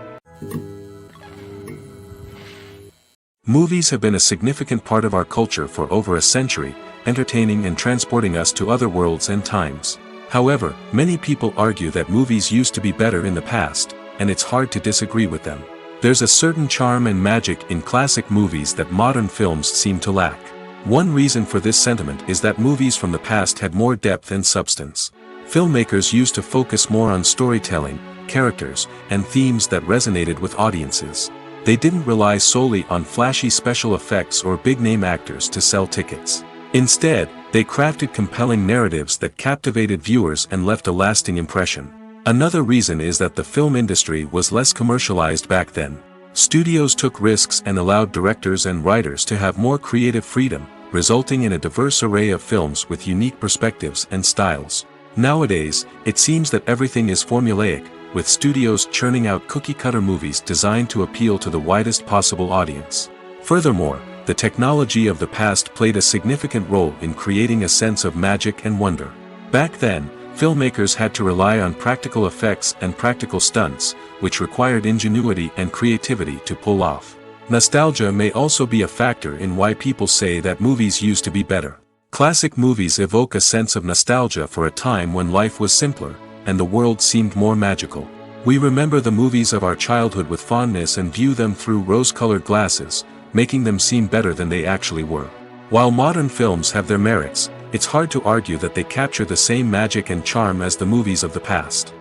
[SPEAKER 1] Movies have been a significant part of our culture for over a century, entertaining and transporting us to other worlds and times. However, many people argue that movies used to be better in the past, and it's hard to disagree with them. There's a certain charm and magic in classic movies that modern films seem to lack. One reason for this sentiment is that movies from the past had more depth and substance. Filmmakers used to focus more on storytelling, characters, and themes that resonated with audiences. They didn't rely solely on flashy special effects or big-name actors to sell tickets. Instead, they crafted compelling narratives that captivated viewers and left a lasting impression. Another reason is that the film industry was less commercialized back then. Studios took risks and allowed directors and writers to have more creative freedom, resulting in a diverse array of films with unique perspectives and styles. Nowadays, it seems that everything is formulaic, with studios churning out cookie-cutter movies designed to appeal to the widest possible audience. Furthermore, the technology of the past played a significant role in creating a sense of magic and wonder. Back then, filmmakers had to rely on practical effects and practical stunts, which required ingenuity and creativity to pull off. Nostalgia may also be a factor in why people say that movies used to be better. Classic movies evoke a sense of nostalgia for a time when life was simpler, and the world seemed more magical. We remember the movies of our childhood with fondness and view them through rose-colored glasses, making them seem better than they actually were. While modern films have their merits, it's hard to argue that they capture the same magic and charm as the movies of the past.